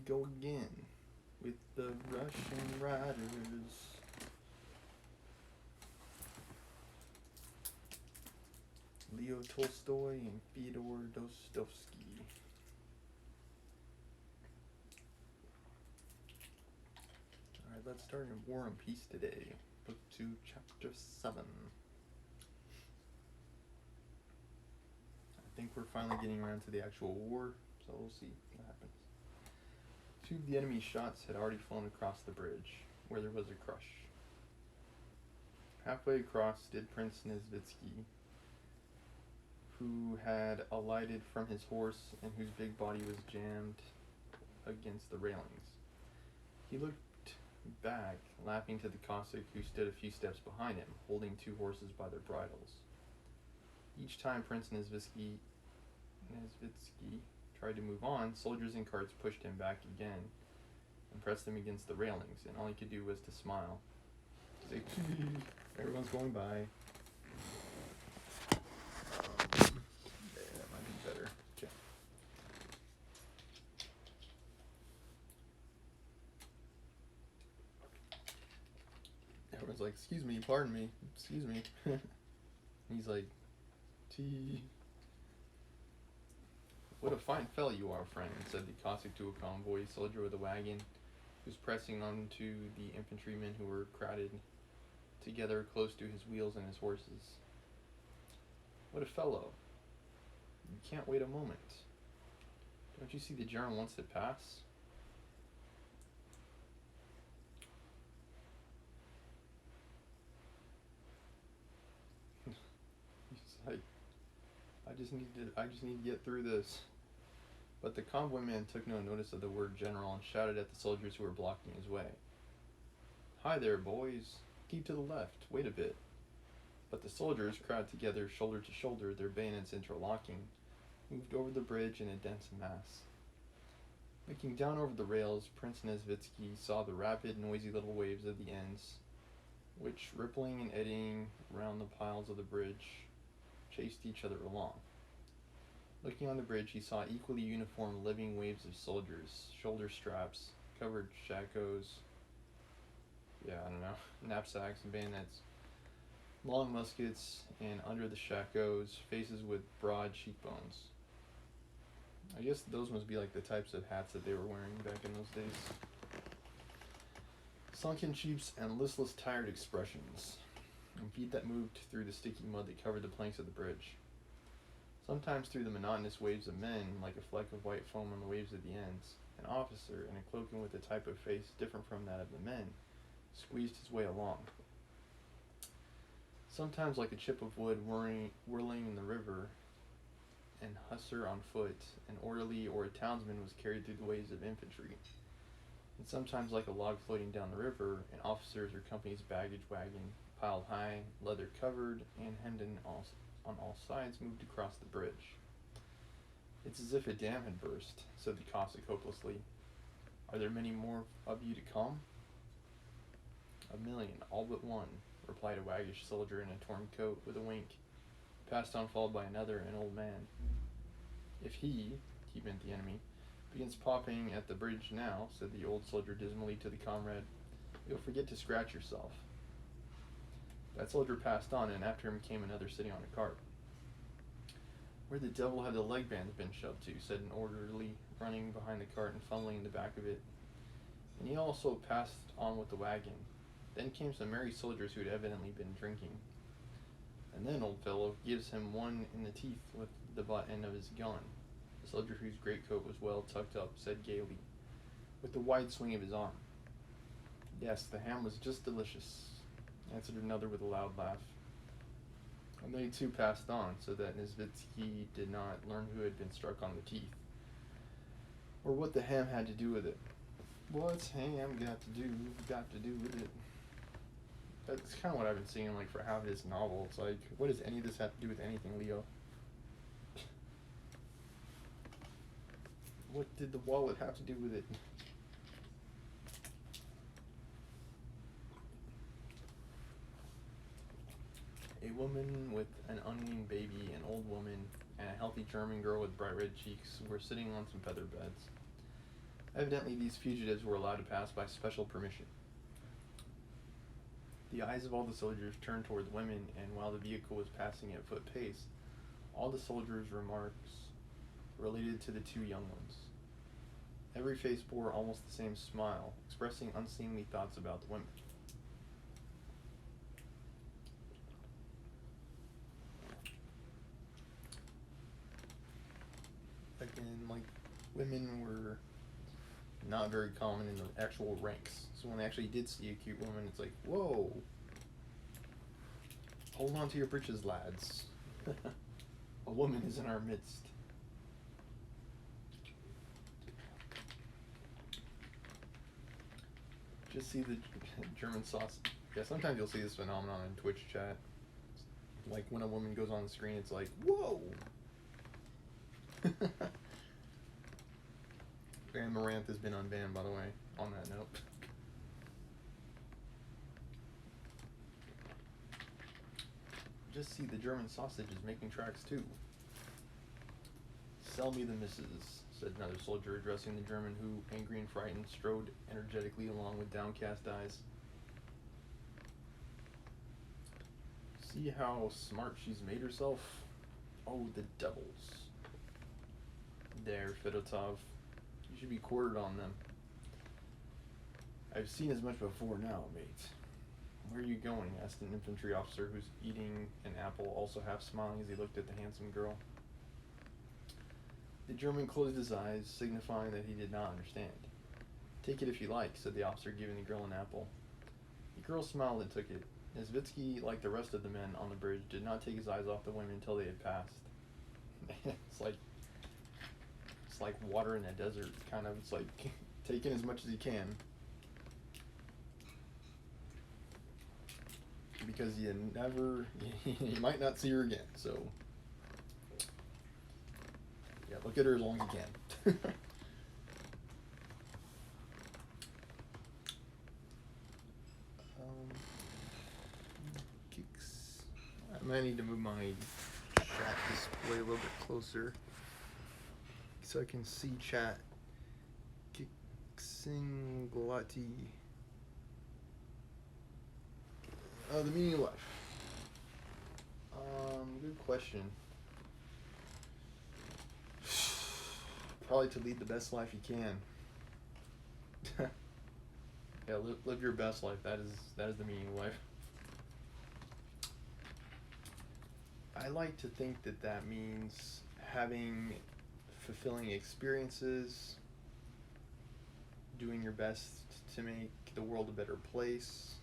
go again with the Russian riders. Leo Tolstoy and Fyodor Dostoevsky. Alright, let's start in War and Peace today. Book 2, Chapter 7. I think we're finally getting around to the actual war, so we'll see what happens. 2 of the enemy's shots had already flown across the bridge, where there was a crush. Halfway across stood Prince Nesvitsky, who had alighted from his horse and whose big body was jammed against the railings. He looked back, laughing to the Cossack who stood a few steps behind him, holding 2 horses by their bridles. Each time Prince Nesvitsky tried to move on, soldiers and carts pushed him back again and pressed him against the railings, and all he could do was to smile. Say, everyone's going by. Yeah, that might be better. Okay. Everyone's like, excuse me, pardon me, excuse me. He's like, T. What a fine fellow you are, friend, said the Cossack to a convoy soldier with a wagon, who was pressing on to the infantrymen who were crowded together close to his wheels and his horses. What a fellow. You can't wait a moment. Don't you see the general wants to pass? He's like, I just need to get through this. But the convoyman took no notice of the word general and shouted at the soldiers who were blocking his way. Hi there, boys. Keep to the left. Wait a bit. But the soldiers, crowded together shoulder to shoulder, their bayonets interlocking, moved over the bridge in a dense mass. Looking down over the rails, Prince Nesvitsky saw the rapid, noisy little waves of the ends, which, rippling and eddying round the piles of the bridge, chased each other along. Looking on the bridge, he saw equally uniform living waves of soldiers, shoulder straps, covered shakos, knapsacks and bayonets, long muskets, and under the shakos, faces with broad cheekbones. I guess those must be like the types of hats that they were wearing back in those days. Sunken cheeks and listless, tired expressions, and feet that moved through the sticky mud that covered the planks of the bridge. Sometimes through the monotonous waves of men, like a fleck of white foam on the waves at the ends, an officer, in a cloak and with a type of face different from that of the men, squeezed his way along. Sometimes like a chip of wood whirling in the river, an hussar on foot, an orderly or a townsman was carried through the waves of infantry. And sometimes like a log floating down the river, an officer's or company's baggage wagon, piled high, leather covered, and hemmed in on all sides, moved across the bridge. It's as if a dam had burst, said the Cossack hopelessly. Are there many more of you to come? 1,000,000, all but one, replied a waggish soldier in a torn coat with a wink, passed on followed by another, an old man. If he meant the enemy, begins popping at the bridge now, said the old soldier dismally to the comrade, you'll forget to scratch yourself. That soldier passed on, and after him came another sitting on a cart. Where the devil had the leg bands been shoved to, said an orderly, running behind the cart and fumbling in the back of it. And he also passed on with the wagon. Then came some merry soldiers who had evidently been drinking. And then, old fellow, gives him one in the teeth with the butt end of his gun. The soldier whose greatcoat was well tucked up said gaily, with the wide swing of his arm. Yes, the ham was just delicious, answered another with a loud laugh. And they too passed on, so that Nesvitsky did not learn who had been struck on the teeth, or what the ham had to do with it. What's ham got to do with it? That's kind of what I've been seeing like for half this novel. It's like, what does any of this have to do with anything, Leo? What did the wallet have to do with it? A woman with an unweaned baby, an old woman, and a healthy German girl with bright red cheeks were sitting on some feather beds. Evidently, these fugitives were allowed to pass by special permission. The eyes of all the soldiers turned toward the women, and while the vehicle was passing at foot pace, all the soldiers' remarks related to the two young ones. Every face bore almost the same smile, expressing unseemly thoughts about the women. Again, like, women were not very common in the actual ranks. So when they actually did see a cute woman, it's like, whoa, hold on to your britches, lads. A woman is in our midst. Just see the German sauce. Yeah, sometimes you'll see this phenomenon in Twitch chat. Like when a woman goes on the screen, it's like, whoa! And Maranth has been unbanned, by the way, on that note. Just see the German sausages making tracks too. Sell me the missus, said another soldier, addressing the German who, angry and frightened, strode energetically along with downcast eyes. See how smart she's made herself? Oh, the devils. There, Fedotov. You should be quartered on them. I've seen as much before now, mate. Where are you going? Asked an infantry officer who's eating an apple, also half smiling as he looked at the handsome girl. The German closed his eyes, signifying that he did not understand. Take it if you like, said the officer, giving the girl an apple. The girl smiled and took it. Nesvitsky, like the rest of the men on the bridge, did not take his eyes off the women until they had passed. It's like water in a desert, kind of. It's like take in as much as you can, because you might not see her again. So yeah, look at her as long as you can. I might need to move my chat display a little bit closer so I can see chat. Kixinglati. The meaning of life. Good question. Probably to lead the best life you can. Yeah, live your best life. That is the meaning of life. I like to think that means having fulfilling experiences, doing your best to make the world a better place,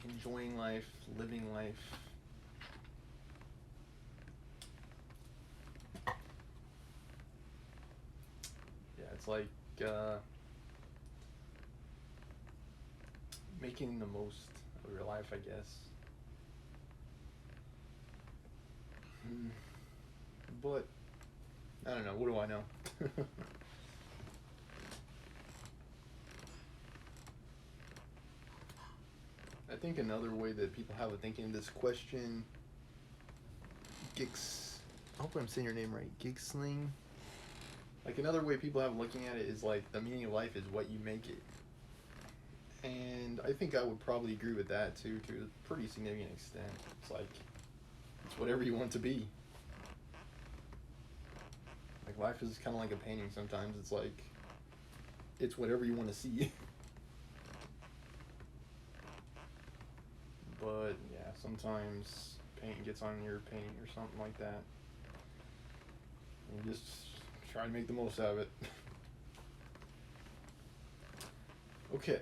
enjoying life, living life. Yeah, it's like making the most of your life, I guess. But I don't know. What do I know? I think another way that people have of thinking this question, I hope I'm saying your name right, Gigsling. Like another way people have of looking at it is like the meaning of life is what you make it. And I think I would probably agree with that too, to a pretty significant extent. It's like, it's whatever you want it to be. Like life is kind of like a painting sometimes. It's like, it's whatever you want to see. But yeah, sometimes paint gets on your painting or something like that. And you just try to make the most out of it. Okay.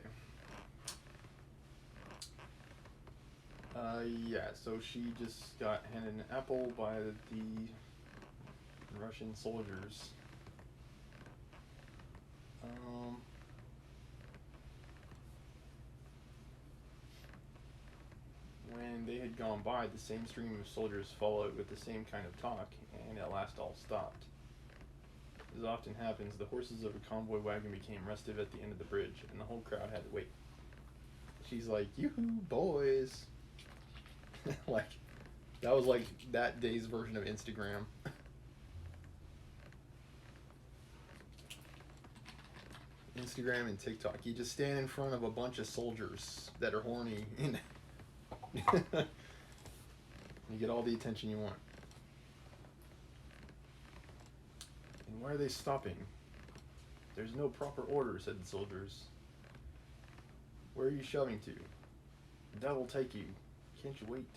Yeah, so she just got handed an apple by the Russian soldiers. When they had gone by, the same stream of soldiers followed with the same kind of talk, and at last all stopped. As often happens, the horses of a convoy wagon became restive at the end of the bridge, and the whole crowd had to wait. She's like, "Yoo-hoo, boys!" Like, That was like that day's version of Instagram. Instagram and TikTok. You just stand in front of a bunch of soldiers that are horny and you get all the attention you want. And why are they stopping? There's no proper order, said the soldiers. Where are you shoving to? That will take you. Can't you wait?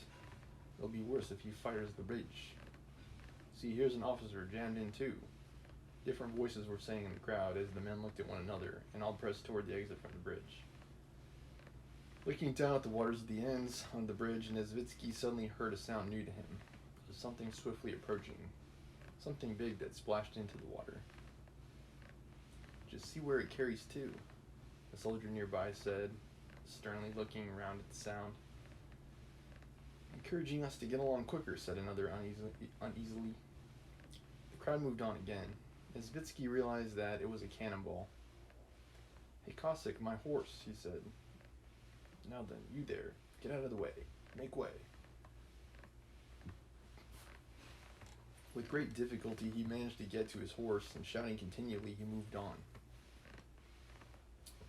It'll be worse if he fires the bridge. See, here's an officer jammed in too. Different voices were saying in the crowd as the men looked at one another and all pressed toward the exit from the bridge. Looking down at the waters at the ends on the bridge, Nesvitsky suddenly heard a sound new to him. It was something swiftly approaching. Something big that splashed into the water. Just see where it carries to, a soldier nearby said, sternly looking around at the sound. Encouraging us to get along quicker, said another uneasily. The crowd moved on again. Nesvitsky realized that it was a cannonball. Hey Cossack, my horse, he said. Now then, you there, get out of the way. Make way. With great difficulty, he managed to get to his horse, and shouting continually, he moved on.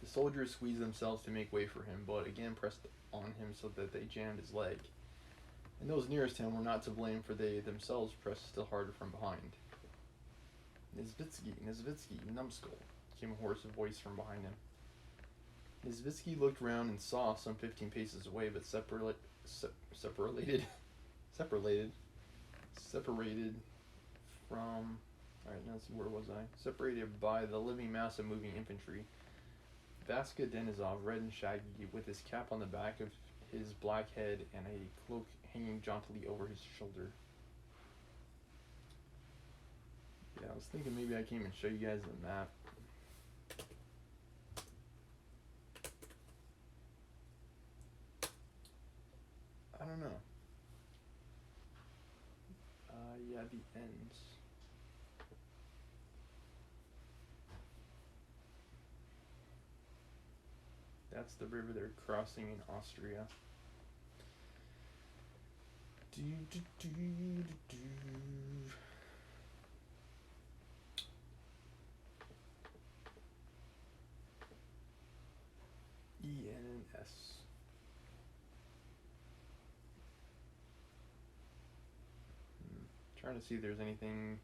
The soldiers squeezed themselves to make way for him, but again pressed on him so that they jammed his leg. And those nearest him were not to blame, for they themselves pressed still harder from behind. Nesvitsky, numbskull, came a hoarse voice from behind him. Nesvitsky looked round and saw, some 15 paces away, but separated from, where was I? Separated by the living mass of moving infantry. Vaska Denisov, red and shaggy, with his cap on the back of his black head and a cloak hanging jauntily over his shoulder. Yeah, I was thinking maybe I can even show you guys the map. I don't know. Yeah, the ends. That's the river they're crossing in Austria. ENS. Trying to see if there's anything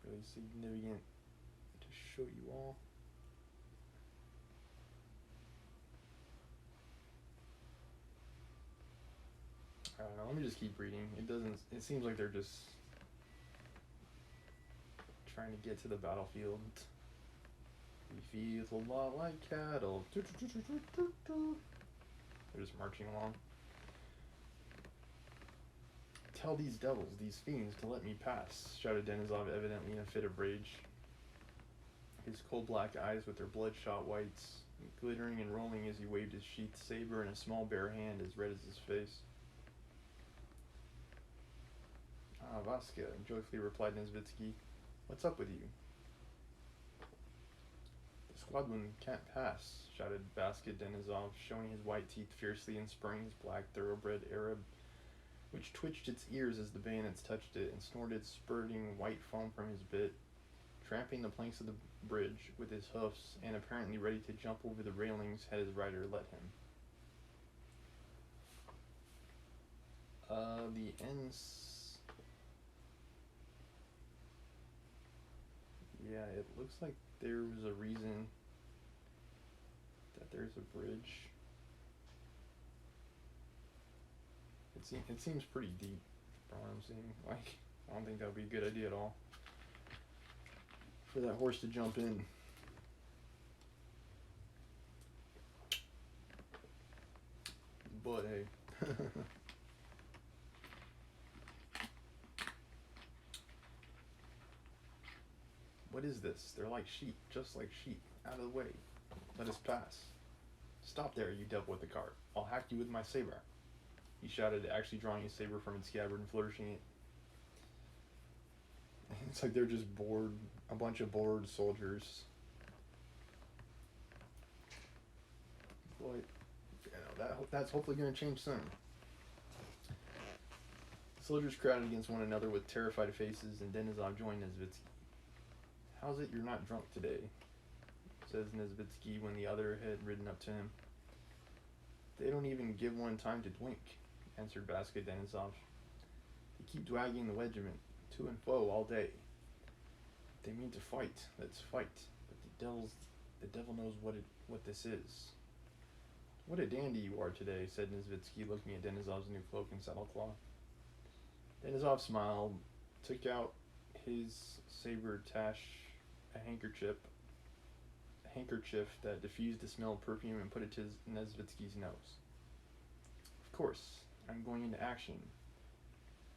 really significant to show you all. I don't know, let me just keep reading. It seems like they're just trying to get to the battlefield. He feels a lot like cattle. They're just marching along. Tell these devils, these fiends, to let me pass, shouted Denisov, evidently in a fit of rage. His coal black eyes with their bloodshot whites, glittering and rolling as he waved his sheathed saber in a small bare hand as red as his face. Ah, Vaska, joyfully replied Nesvitsky. What's up with you? The squadron can't pass, shouted Vaska Denisov, showing his white teeth fiercely and spurring his black thoroughbred Arab, which twitched its ears as the bayonets touched it and snorted spurting white foam from his bit, tramping the planks of the bridge with his hoofs and apparently ready to jump over the railings had his rider let him. The ends... Yeah, it looks like there was a reason that there's a bridge. It seems pretty deep from what I'm seeing. Like, I don't think that would be a good idea at all for that horse to jump in. But hey. What is this? They're like sheep, just like sheep. Out of the way. Let us pass. Stop there, you devil with the cart. I'll hack you with my saber. He shouted, actually drawing his saber from its scabbard and flourishing it. It's like they're just bored, a bunch of bored soldiers. But, you know, that's hopefully going to change soon. Soldiers crowded against one another with terrified faces, and Denisov joined Nesvitsky. "How's it you're not drunk today?" says Nesvitsky when the other had ridden up to him. "They don't even give one time to drink," answered Vaska Denisov. "They keep dragging the regiment to and fro all day. If they mean to fight, let's fight. But the devil knows what this is." "What a dandy you are today," said Nesvitsky, looking at Denisov's new cloak and saddlecloth. Denisov smiled, took out his saber tache, a handkerchief that diffused the smell of perfume, and put it to Nesvitsky's nose. "Of course, I'm going into action.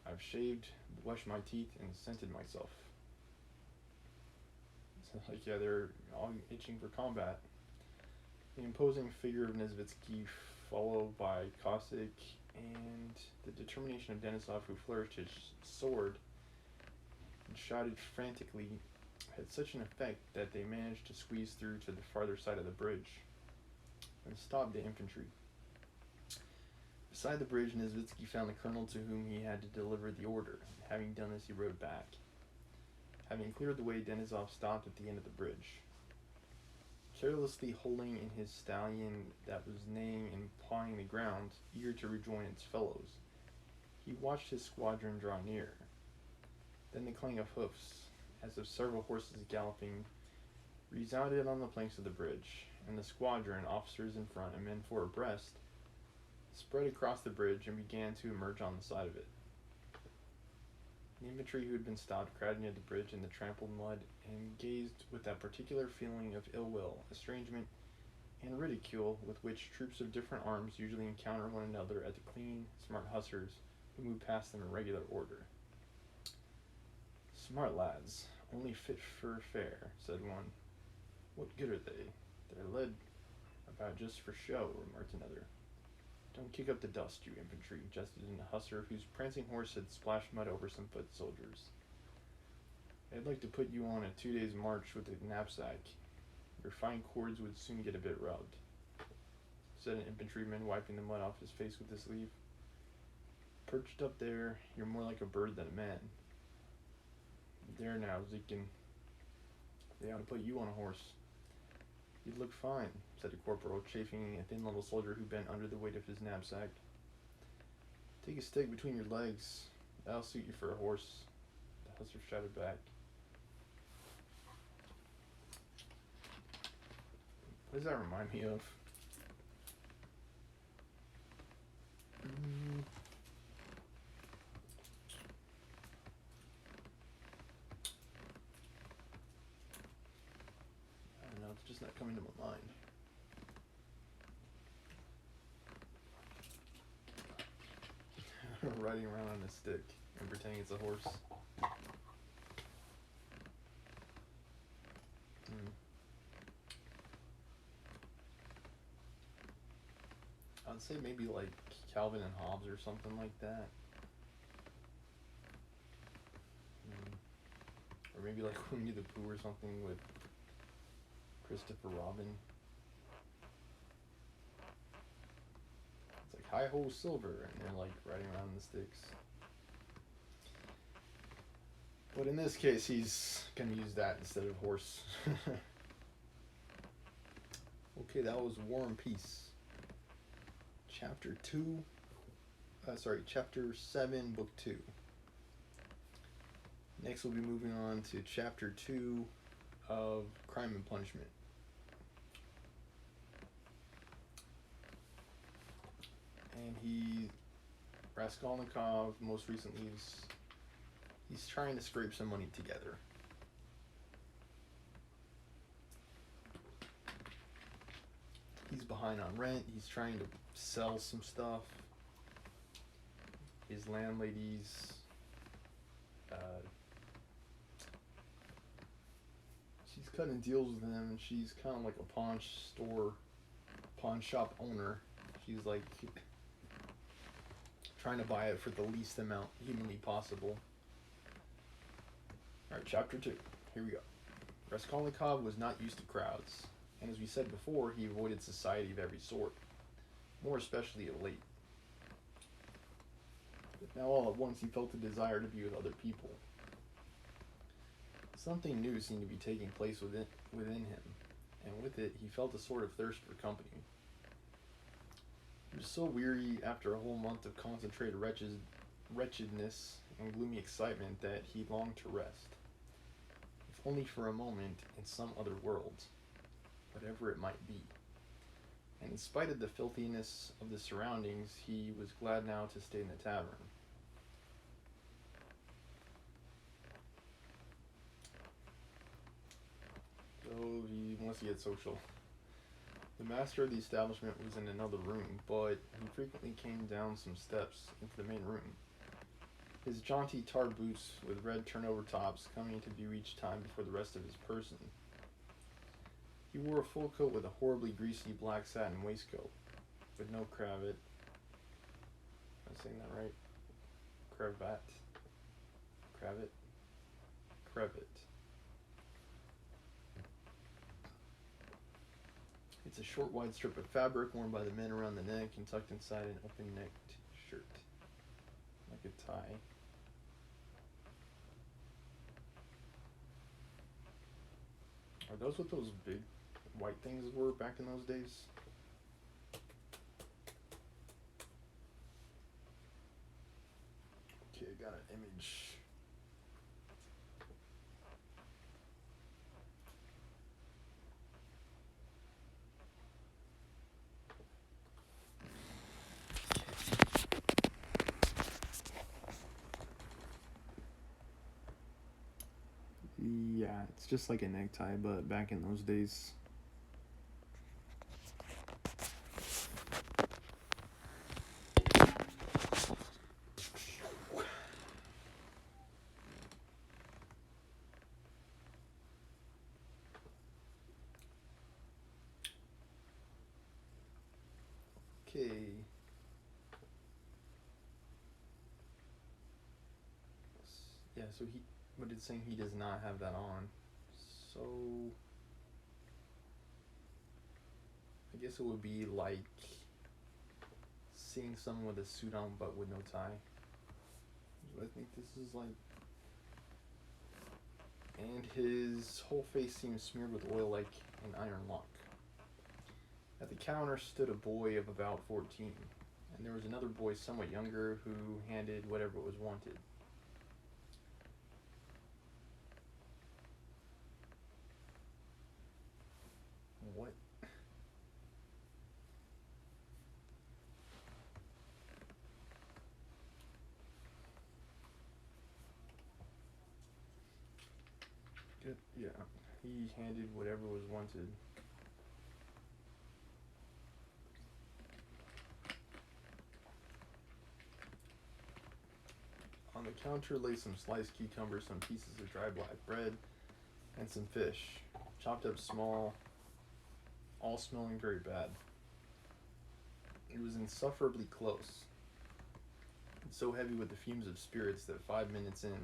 I've shaved, brushed my teeth, and scented myself." It's like, yeah, they're all itching for combat. The imposing figure of Nesvitsky, followed by Cossack, and the determination of Denisov, who flourished his sword and shouted frantically, had such an effect that they managed to squeeze through to the farther side of the bridge and stopped the infantry. Beside the bridge, Nesvitsky found the colonel to whom he had to deliver the order. Having done this, he rode back. Having cleared the way, Denisov stopped at the end of the bridge. Carelessly holding in his stallion that was neighing and pawing the ground, eager to rejoin its fellows, he watched his squadron draw near. Then the clang of hoofs, as of several horses galloping, resounded on the planks of the bridge, and the squadron, officers in front and men four abreast, spread across the bridge and began to emerge on the side of it. The infantry who had been stopped crowded near the bridge in the trampled mud and gazed with that particular feeling of ill will, estrangement, and ridicule with which troops of different arms usually encounter one another at the clean, smart hussars who move past them in regular order. "Smart lads, only fit for fair," said one. "What good are they? They're led about just for show," remarked another. "Don't kick up the dust, you infantry," jested a hussar whose prancing horse had splashed mud over some foot soldiers. "I'd like to put you on a 2 days' march with a knapsack. Your fine cords would soon get a bit rubbed," said an infantryman, wiping the mud off his face with his sleeve. "Perched up there, you're more like a bird than a man." "There now, Zikin. They ought to put you on a horse." "You'd look fine," said a corporal, chafing a thin little soldier who bent under the weight of his knapsack. "Take a stick between your legs. That'll suit you for a horse," the hussar shouted back. What does that remind me of? I don't know, it's just not coming to my mind. Riding around on a stick and pretending it's a horse. I'd say maybe like Calvin and Hobbes or something like that. Or maybe like Winnie the Pooh or something with Christopher Robin. It's like hi-ho silver, and they're like riding around the sticks. But in this case, he's gonna use that instead of horse. Okay, that was War and Peace. Chapter 7, Book 2. Next we'll be moving on to Chapter 2 of Crime and Punishment. And Raskolnikov, most recently, he's trying to scrape some money together. He's behind on rent. He's trying to sell some stuff. His landlady's she's cutting deals with him, and she's kind of like a pawn shop owner. She's like trying to buy it for the least amount humanly possible. Alright, Chapter 2. Here we go. Raskolnikov was not used to crowds, and as we said before, he avoided society of every sort, more especially of late. But Now all at once he felt a desire to be with other people. Something new seemed to be taking place within him, and with it he felt a sort of thirst for company. He was so weary after a whole month of concentrated wretchedness and gloomy excitement that he longed to rest, if only for a moment, in some other world, whatever it might be. And in spite of the filthiness of the surroundings, he was glad now to stay in the tavern. So he wants to get social. The master of the establishment was in another room, but he frequently came down some steps into the main room, his jaunty tarred boots with red turnover tops coming into view each time before the rest of his person. He wore a full coat with a horribly greasy black satin waistcoat, with no cravat. Am I saying that right? Cravat. Cravat. Cravat. It's a short, wide strip of fabric worn by the men around the neck and tucked inside an open-necked shirt, like a tie. Are those what those big white things were back in those days? Okay, I got an image. Yeah, it's just like a necktie, but back in those days. Okay. Yeah, so but it's saying he does not have that on. So I guess it would be like seeing someone with a suit on but with no tie. I think this is like, and his whole face seems smeared with oil like an iron lock. At the counter stood a boy of about 14, and there was another boy somewhat younger who handed whatever was wanted. What? Good. Yeah, he handed whatever was wanted. On the counter lay some sliced cucumbers, some pieces of dry black bread, and some fish, chopped up small, all smelling very bad. It was insufferably close, and so heavy with the fumes of spirits that 5 minutes in,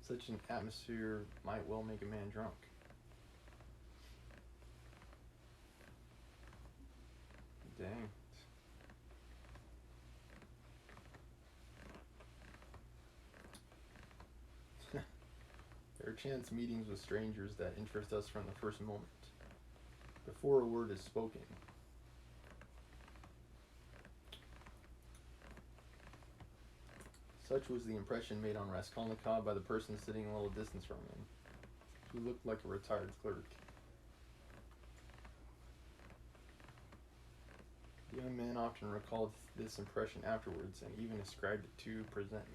such an atmosphere might well make a man drunk. Dang. There are chance meetings with strangers that interest us from the first moment, before a word is spoken. Such was the impression made on Raskolnikov by the person sitting a little distance from him, who looked like a retired clerk. The young man often recalled this impression afterwards, and even ascribed it to presentiment.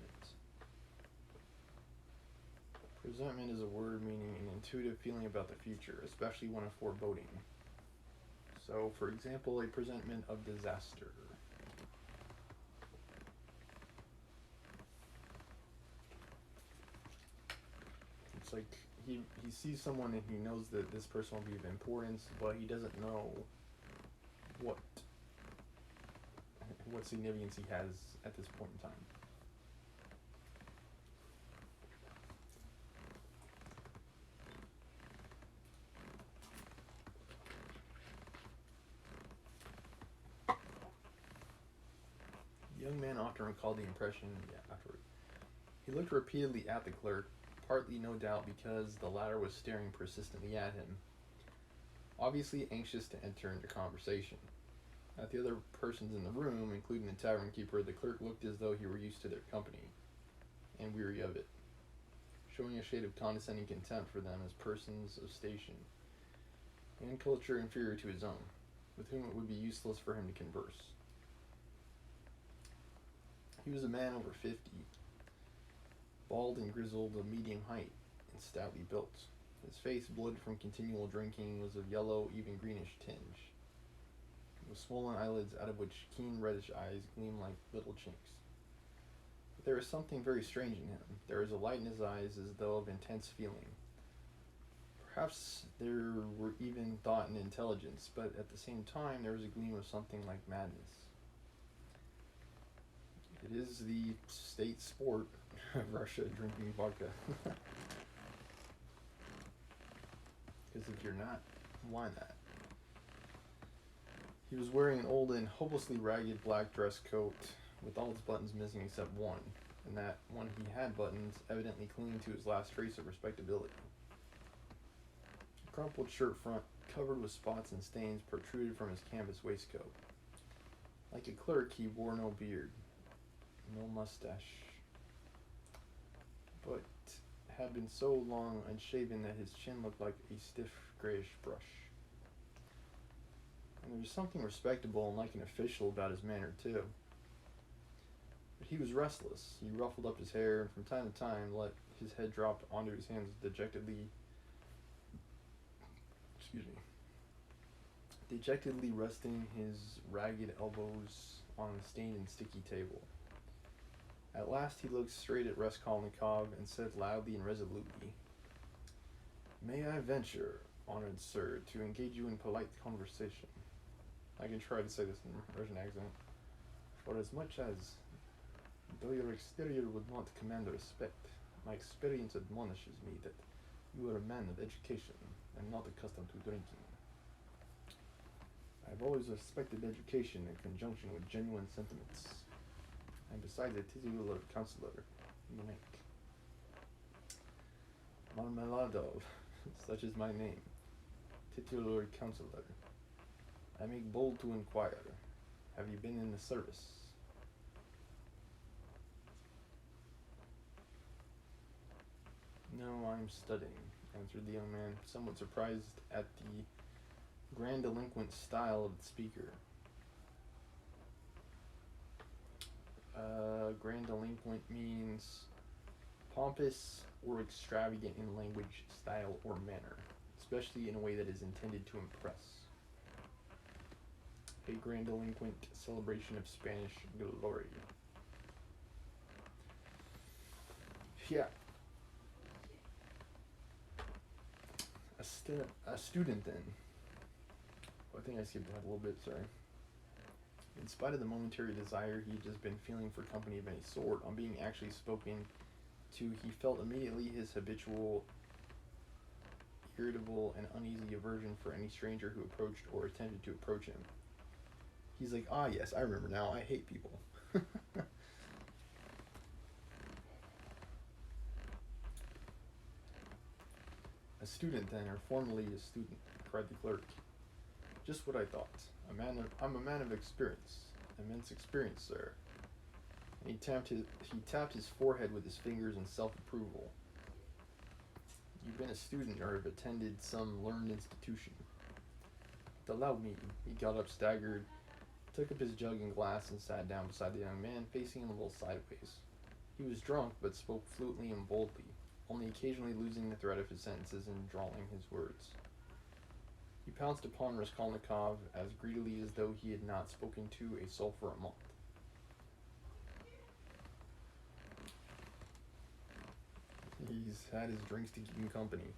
Presentiment is a word meaning an intuitive feeling about the future, especially one of foreboding. So, for example, a presentiment of disaster. It's like he sees someone and he knows that this person will be of importance, but he doesn't know what significance he has at this point in time. The young man man often recalled the impression afterward. He looked repeatedly at the clerk, partly no doubt because the latter was staring persistently at him, obviously anxious to enter into conversation. At the other persons in the room, including the tavern keeper, the clerk looked as though he were used to their company, and weary of it, showing a shade of condescending contempt for them as persons of station and culture inferior to his own, with whom it would be useless for him to converse. He was a man over 50, bald and grizzled, of medium height, and stoutly built. His face, bloated from continual drinking, was of yellow, even greenish tinge, with swollen eyelids out of which keen reddish eyes gleamed like little chinks. But there was something very strange in him. There was a light in his eyes as though of intense feeling. Perhaps there were even thought and intelligence, but at the same time there was a gleam of something like madness. It is the state sport of Russia, drinking vodka. Because if you're not, why not? He was wearing an old and hopelessly ragged black dress coat with all its buttons missing except one, and that one he had buttons evidently clinging to his last trace of respectability. A crumpled shirt front, covered with spots and stains, protruded from his canvas waistcoat. Like a clerk, he wore no beard, no mustache, but had been so long unshaven that his chin looked like a stiff grayish brush. And there was something respectable and like an official about his manner, too. But he was restless. He ruffled up his hair and from time to time let his head drop onto his hands, dejectedly resting his ragged elbows on the stained and sticky table. At last he looked straight at Raskolnikov and said loudly and resolutely, "May I venture, honored sir, to engage you in polite conversation?" I can try to say this in a Russian accent. "For as much as, though your exterior would not command respect, my experience admonishes me that you are a man of education and not accustomed to drinking. I have always respected education in conjunction with genuine sentiments. And besides a titular counselor, Munich. Marmeladov, such is my name, titular counselor. I make bold to inquire, have you been in the service?" "No, I am studying," answered the young man, somewhat surprised at the grandiloquent style of the speaker. Grandiloquent means pompous or extravagant in language, style, or manner, especially in a way that is intended to impress. A grandiloquent celebration of Spanish glory. Yeah. A student then. I think I skipped ahead a little bit, sorry. In spite of the momentary desire he had just been feeling for company of any sort, on being actually spoken to, he felt immediately his habitual, irritable, and uneasy aversion for any stranger who approached or attempted to approach him. He's like, "Ah, yes, I remember now, I hate people." "A student, then, or formerly a student," cried the clerk. "Just what I thought. I'm a man of experience, immense experience, sir." And he tapped his forehead with his fingers in self-approval. "You've been a student or have attended some learned institution. But allow me." He got up, staggered, took up his jug and glass, and sat down beside the young man, facing him a little sideways. He was drunk, but spoke fluently and boldly, only occasionally losing the thread of his sentences and drawling his words. He pounced upon Raskolnikov as greedily as though he had not spoken to a soul for a month. He's had his drinks to keep him company.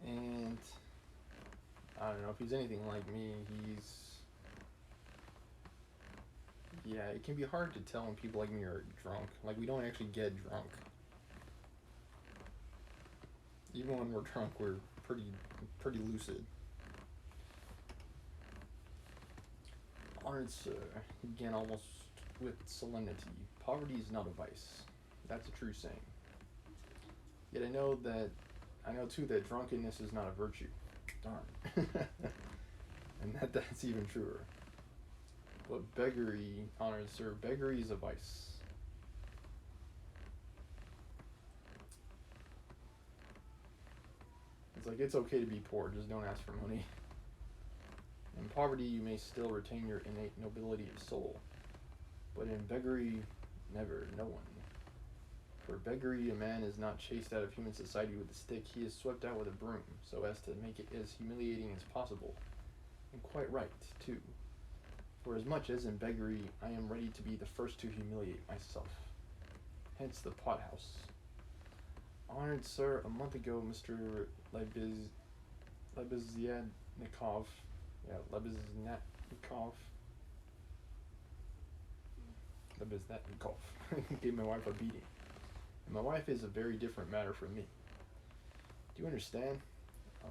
And I don't know, if he's anything like me, yeah, it can be hard to tell when people like me are drunk. Like, we don't actually get drunk. Even when we're drunk, we're pretty lucid. Honored sir, he began almost with solemnity, poverty is not a vice. That's a true saying. Yet I know too that drunkenness is not a virtue. Darn. And that's even truer. But beggary, honored sir, beggary is a vice. It's like, it's okay to be poor, just don't ask for money. In poverty, you may still retain your innate nobility of soul. But in beggary, never, no one. For beggary, a man is not chased out of human society with a stick, he is swept out with a broom, so as to make it as humiliating as possible. And quite right, too. For as much as in beggary, I am ready to be the first to humiliate myself. Hence the pothouse. Honored sir, a month ago, Mr. Lebeziatnikov gave my wife a beating. And my wife is a very different matter from me. Do you understand?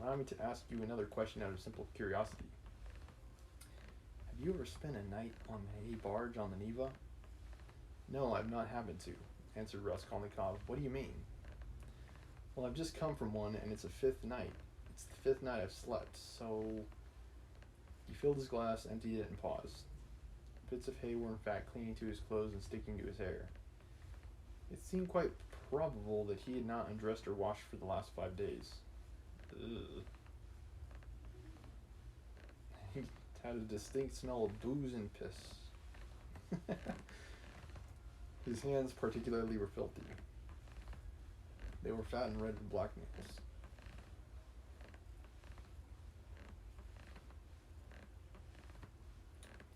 Allow me to ask you another question out of simple curiosity. Have you ever spent a night on a barge on the Neva? No, I've not happened to, answered Raskolnikov. What do you mean? Well, I've just come from one, and it's the fifth night. It's the fifth night I've slept, so... He filled his glass, emptied it, and paused. Bits of hay were in fact clinging to his clothes and sticking to his hair. It seemed quite probable that he had not undressed or washed for the last 5 days. Ugh. He had a distinct smell of booze and piss. His hands particularly were filthy. They were fat and red with black nails.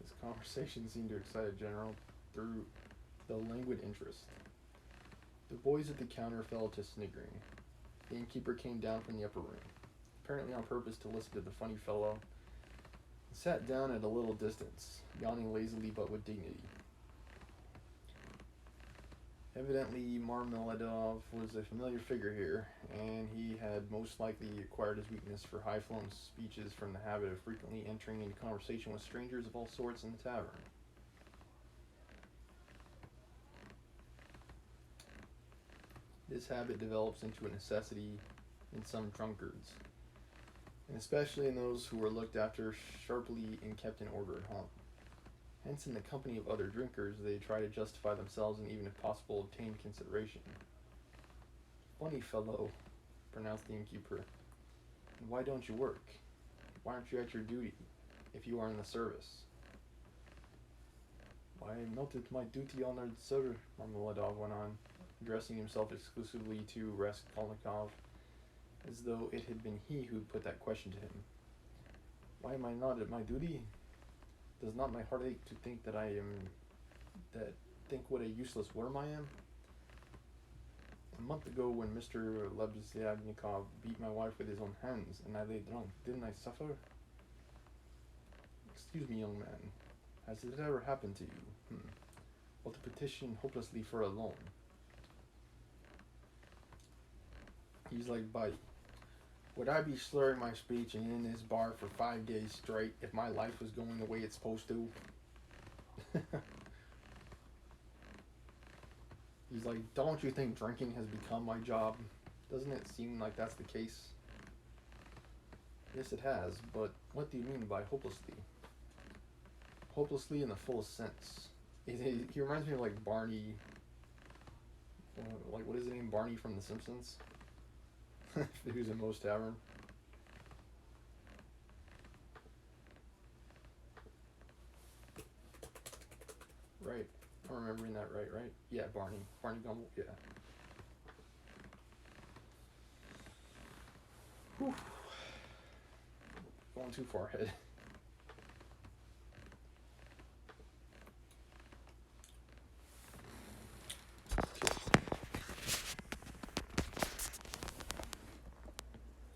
This conversation seemed to excite a general through the languid interest. The boys at the counter fell to sniggering. The innkeeper came down from the upper room, apparently on purpose to listen to the funny fellow, and sat down at a little distance, yawning lazily but with dignity. Evidently, Marmeladov was a familiar figure here, and he had most likely acquired his weakness for high-flown speeches from the habit of frequently entering into conversation with strangers of all sorts in the tavern. This habit develops into a necessity in some drunkards, and especially in those who are looked after sharply and kept in order at home. Hence, in the company of other drinkers, they try to justify themselves and even, if possible, obtain consideration. Funny fellow, pronounced the innkeeper. And why don't you work? Why aren't you at your duty, if you are in the service? Why, not at my duty, honored sir, Marmeladov went on, addressing himself exclusively to Raskolnikov, as though it had been he who put that question to him. Why am I not at my duty? Does not my heart ache to think think what a useless worm I am? A month ago, when Mr. Lebeziatnikov beat my wife with his own hands, and I lay drunk, didn't I suffer? Excuse me, young man, has it ever happened to you? Well, to petition hopelessly for a loan. He's like, buddy, would I be slurring my speech and in this bar for 5 days straight if my life was going the way it's supposed to? He's like, don't you think drinking has become my job? Doesn't it seem like that's the case? Yes, it has, but what do you mean by hopelessly? Hopelessly in the fullest sense. He reminds me of like Barney, like what is his name? Barney from The Simpsons? Who's in Moe's Tavern. Right. I'm remembering that right? Yeah, Barney. Barney Gumble, yeah. Whew. Going too far ahead.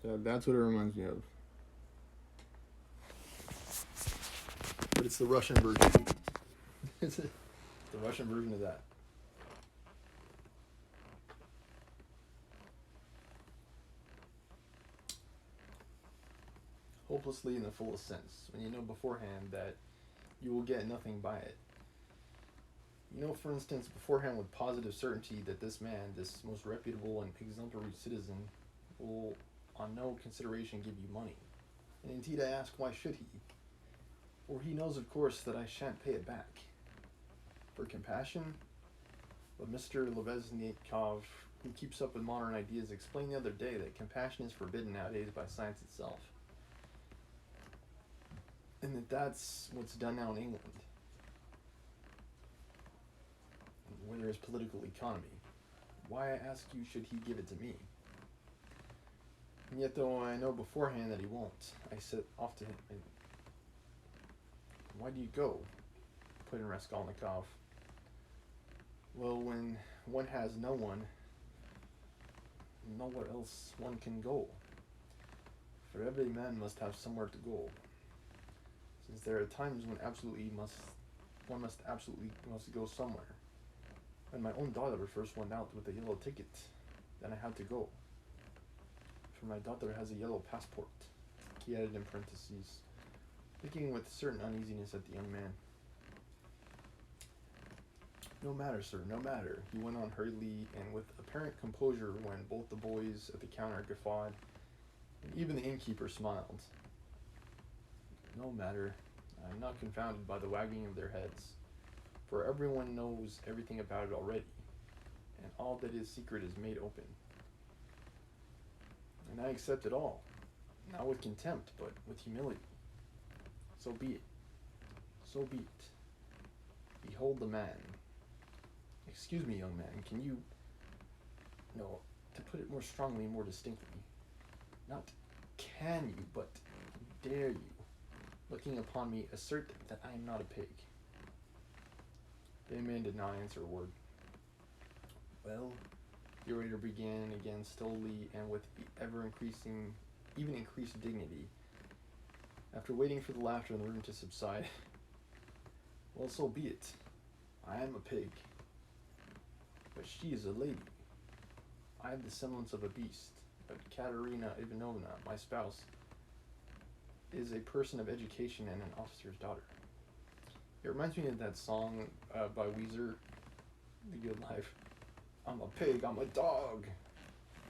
So that's what it reminds me of. But it's the Russian version. It's the Russian version of that. Hopelessly in the fullest sense. When you know beforehand that you will get nothing by it. You know, for instance, beforehand with positive certainty that this man, this most reputable and exemplary citizen, will on no consideration give you money. And indeed I ask, why should he? For he knows, of course, that I shan't pay it back. For compassion? But Mr. Lebesnikov, who keeps up with modern ideas, explained the other day that compassion is forbidden nowadays by science itself. And that's what's done now in England, where there is political economy. Why, I ask you, should he give it to me? And yet, though I know beforehand that he won't, I set off to him. And why do you go? Put in Raskolnikov. Well, when one has no one, nowhere else one can go. For every man must have somewhere to go. Since there are times when one must absolutely go somewhere. When my own daughter first went out with a yellow ticket, then I had to go. For my daughter has a yellow passport, he added in parentheses, looking with certain uneasiness at the young man. No matter, sir, no matter, he went on hurriedly and with apparent composure when both the boys at the counter guffawed, and even the innkeeper smiled. No matter, I am not confounded by the wagging of their heads, for everyone knows everything about it already, and all that is secret is made open. And I accept it all, not with contempt, but with humility. So be it. So be it. Behold the man. Excuse me, young man, can you... No, to put it more strongly and more distinctly, not can you, but dare you, looking upon me, assert that I am not a pig. The young man did not answer a word. Well, the orator began again slowly and with even increased dignity, after waiting for the laughter in the room to subside. Well, so be it. I am a pig. But she is a lady. I have the semblance of a beast, but Katerina Ivanovna, my spouse, is a person of education and an officer's daughter. It reminds me of that song by Weezer, The Good Life. I'm a pig, I'm a dog.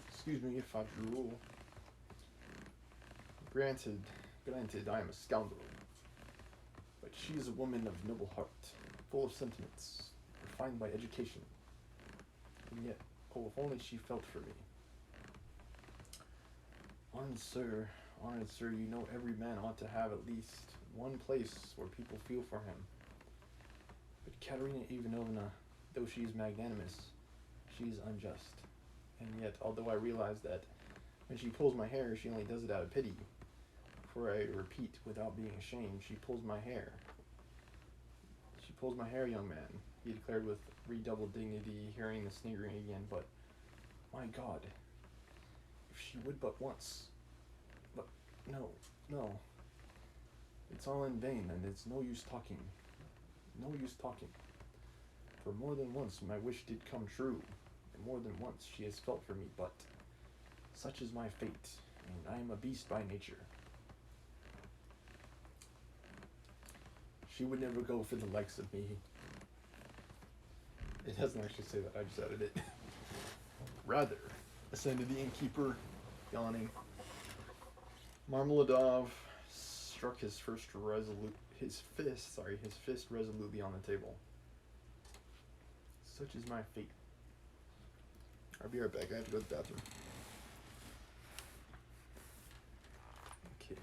Excuse me if I drool. Granted, I am a scoundrel. But she is a woman of noble heart, full of sentiments, refined by education. And yet, oh, if only she felt for me. Honored sir, you know every man ought to have at least one place where people feel for him. But Katerina Ivanovna, though she is magnanimous, she is unjust. And yet, although I realize that when she pulls my hair, she only does it out of pity. For I repeat, without being ashamed, she pulls my hair. She pulls my hair, young man, he declared with redoubled dignity, hearing the sniggering again. But, my God, if she would but once. But, no. It's all in vain, and it's no use talking. No use talking. For more than once my wish did come true, and more than once she has felt for me, but such is my fate, and I am a beast by nature. She would never go for the likes of me. It doesn't actually say that, I just added it. Rather, ascended the innkeeper, yawning. Marmeladov struck his fist resolutely on the table. Such is my fate. I'll be right back. I have to go to the bathroom. Okay.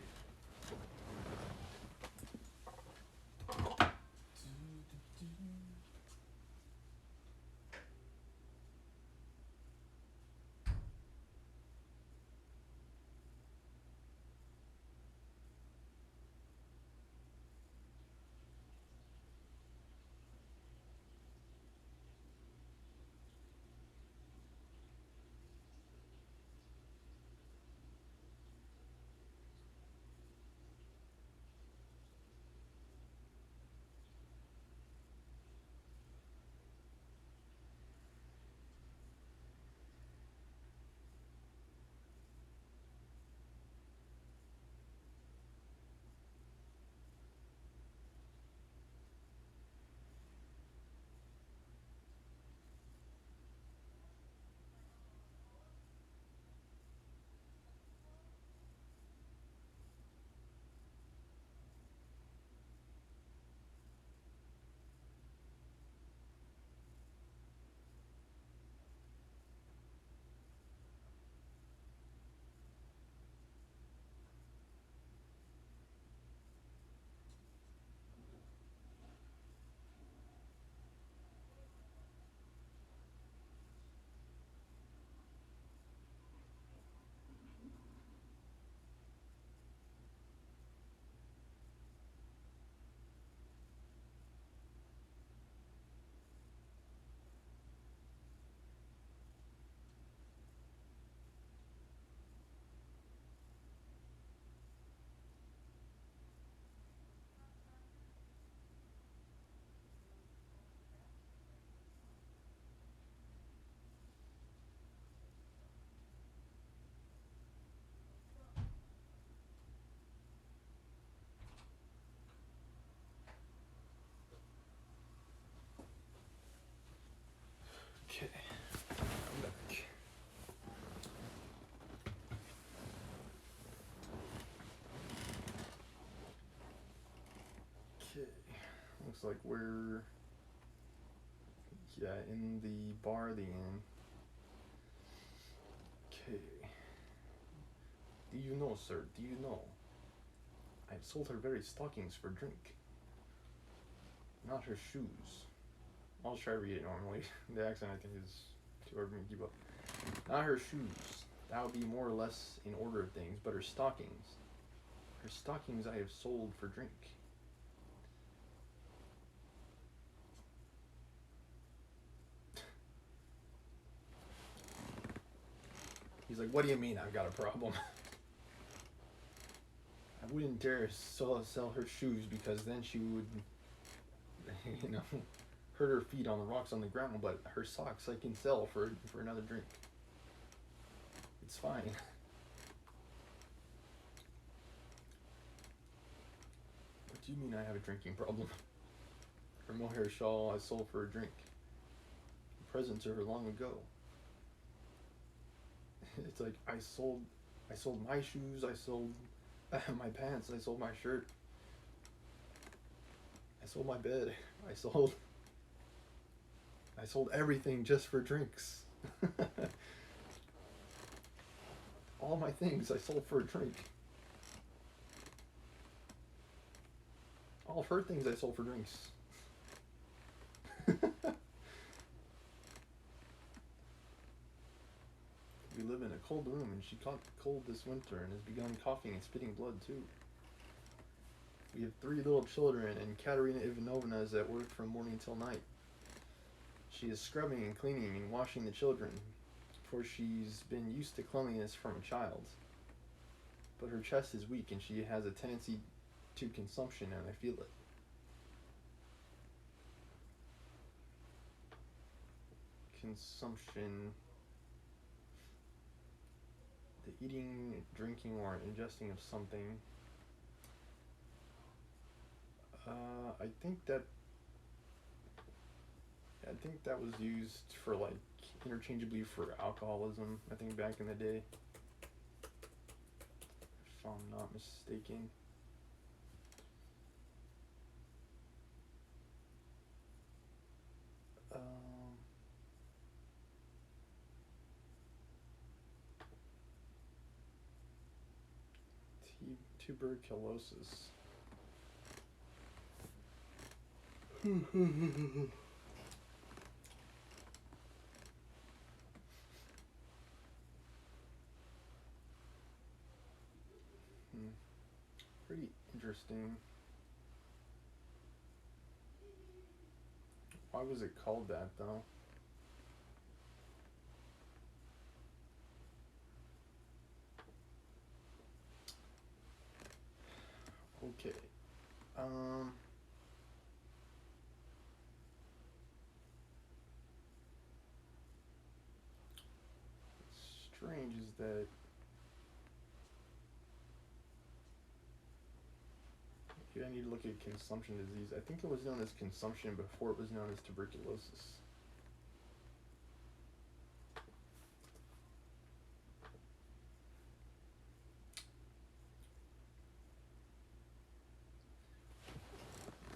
like we're, yeah, in the bar of the inn. Okay. Do you know, sir? Do you know? I've sold her very stockings for drink. Not her shoes. I'll try to read it normally. The accent, I think, is too hard for me to keep up. Not her shoes. That would be more or less in order of things, but her stockings. Her stockings I have sold for drink. He's like, what do you mean I've got a problem? I wouldn't dare sell her shoes because then she would, hurt her feet on the rocks on the ground, but her socks I can sell for another drink. It's fine. What do you mean I have a drinking problem? Her mohair shawl I sold for a drink. A present to her long ago. It's like I sold my shoes, I sold my pants, I sold my shirt, I sold my bed, I sold everything just for drinks. All my things I sold for a drink. All of her things I sold for drinks. We live in a cold room, and she caught cold this winter and has begun coughing and spitting blood too. We have 3 little children, and Katerina Ivanovna is at work from morning till night. She is scrubbing and cleaning and washing the children, for she's been used to cleanliness from a child. But her chest is weak, and she has a tendency to consumption, and I feel it. Consumption. The eating, drinking, or ingesting of something. I think that was used for like interchangeably for alcoholism, I think back in the day, if I'm not mistaken. Tuberculosis. Pretty interesting. Why was it called that though? Okay. What's strange is that I need to look at consumption disease. I think it was known as consumption before it was known as tuberculosis.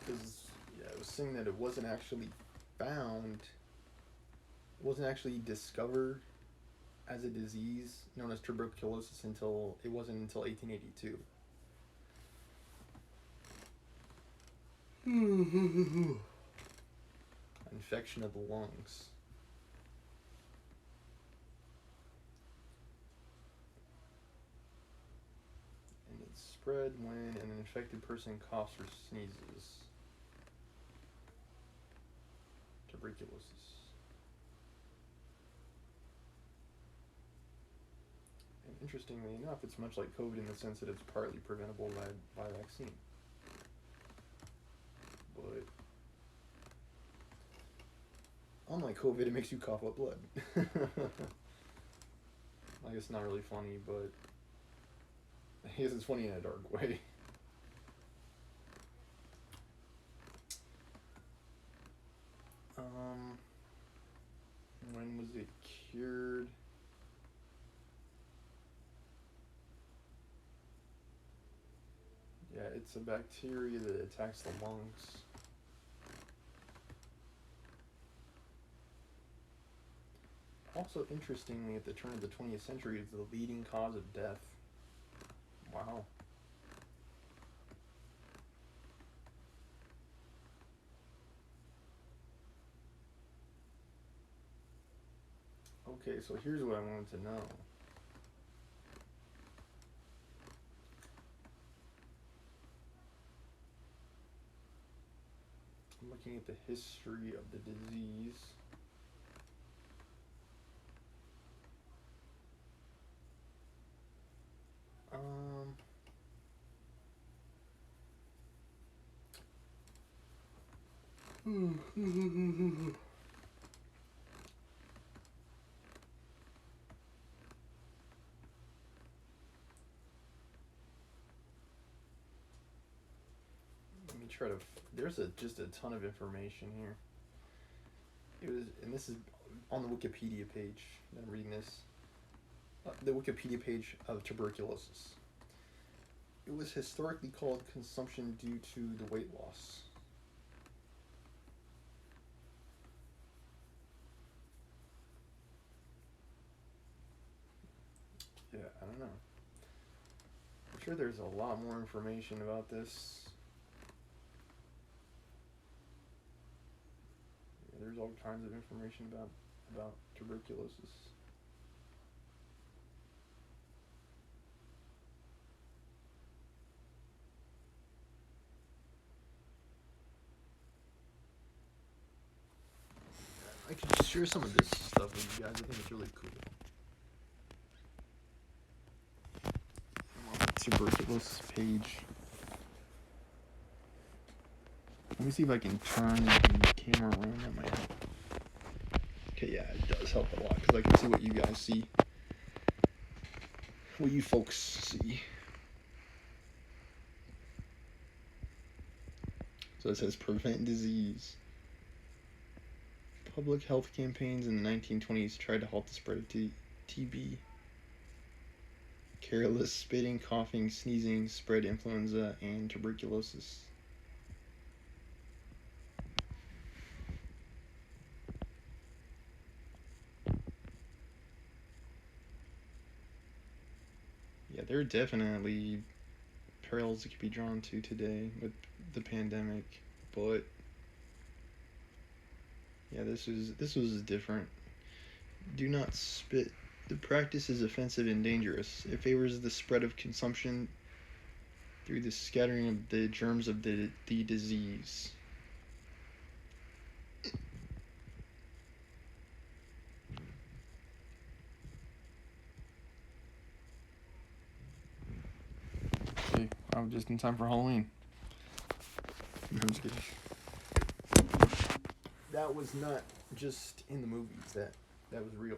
Because, yeah, it was saying that it wasn't actually found, it wasn't actually discovered as a disease known as tuberculosis until 1882. Infection of the lungs. And it's spread when an infected person coughs or sneezes. Tuberculosis. And interestingly enough, it's much like COVID in the sense that it's partly preventable by vaccine. But unlike COVID, it makes you cough up blood. I guess not really funny, but I guess it's funny in a dark way. When was it cured? Yeah, it's a bacteria that attacks the lungs. Also, interestingly, at the turn of the 20th century, it's the leading cause of death. Wow. Okay, so here's what I wanted to know. I'm looking at the history of the disease. Let me try to. There's just a ton of information here. It was, and this is on the Wikipedia page. I'm reading this. The Wikipedia page of tuberculosis. It was historically called consumption due to the weight loss. Yeah, I don't know. I'm sure there's a lot more information about this. Yeah, there's all kinds of information about tuberculosis. I can share some of this stuff with you guys. I think it's really cool. I'm on the tuberculosis page. Let me see if I can turn the camera around. That might help. Okay, yeah, it does help a lot because I can see what you guys see. What you folks see. So it says prevent disease. Public health campaigns in the 1920s tried to halt the spread of TB. Careless spitting, coughing, sneezing spread influenza and tuberculosis. Yeah, there are definitely parallels that could be drawn to today with the pandemic, but yeah, this was different. Do not spit. The practice is offensive and dangerous. It favors the spread of consumption through the scattering of the germs of the disease. Okay, I'm just in time for Halloween. I'm just kidding. That was not just in the movies. That was real.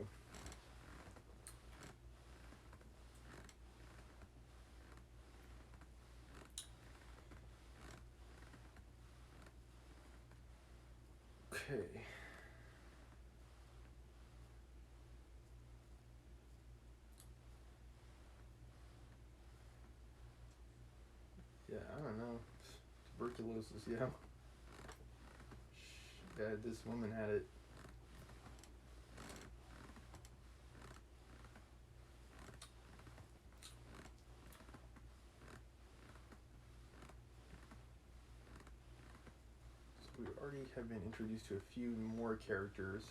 Okay. Yeah, I don't know. Tuberculosis, yeah. This woman had it. So we already have been introduced to a few more characters.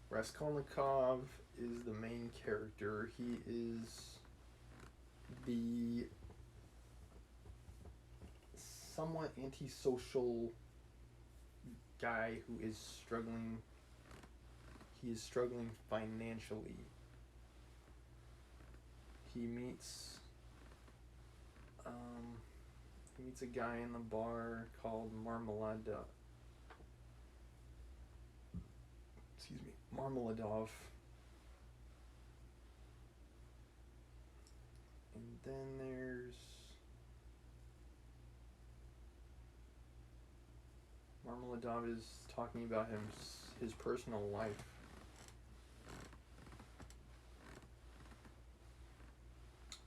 Raskolnikov is the main character. He is the somewhat antisocial guy who is struggling. He is struggling financially. He meets a guy in the bar called Marmeladov. And then there's Marmeladov is talking about his personal life.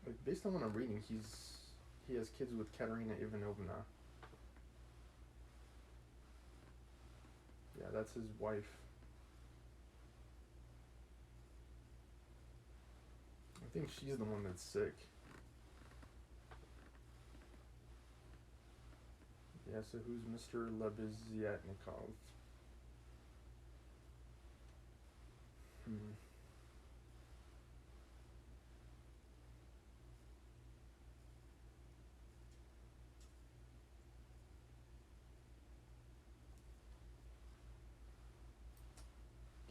Like, based on what I'm reading, he has kids with Katerina Ivanovna. Yeah, that's his wife. think she's the one that's sick. Yeah, so who's Mr. Lebeziatnikov?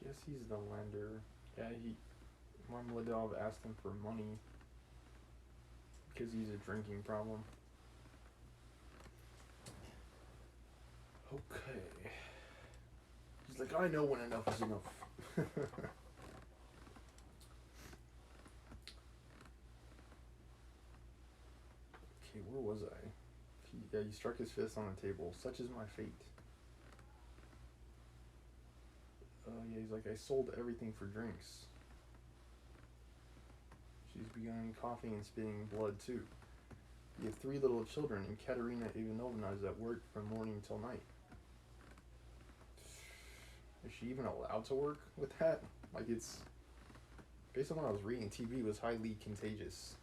Guess he's the lender. Yeah, Marmeladov asked him for money because he's a drinking problem. Okay. He's like, I know when enough is enough. Okay, where was I? He struck his fist on the table. Such is my fate. Yeah, he's like, I sold everything for drinks. She's begun coughing and spitting blood too. You have 3 little children, and Katerina Ivanovna is at work from morning till night. Is she even allowed to work with that? Like, it's... Based on what I was reading, TB was highly contagious.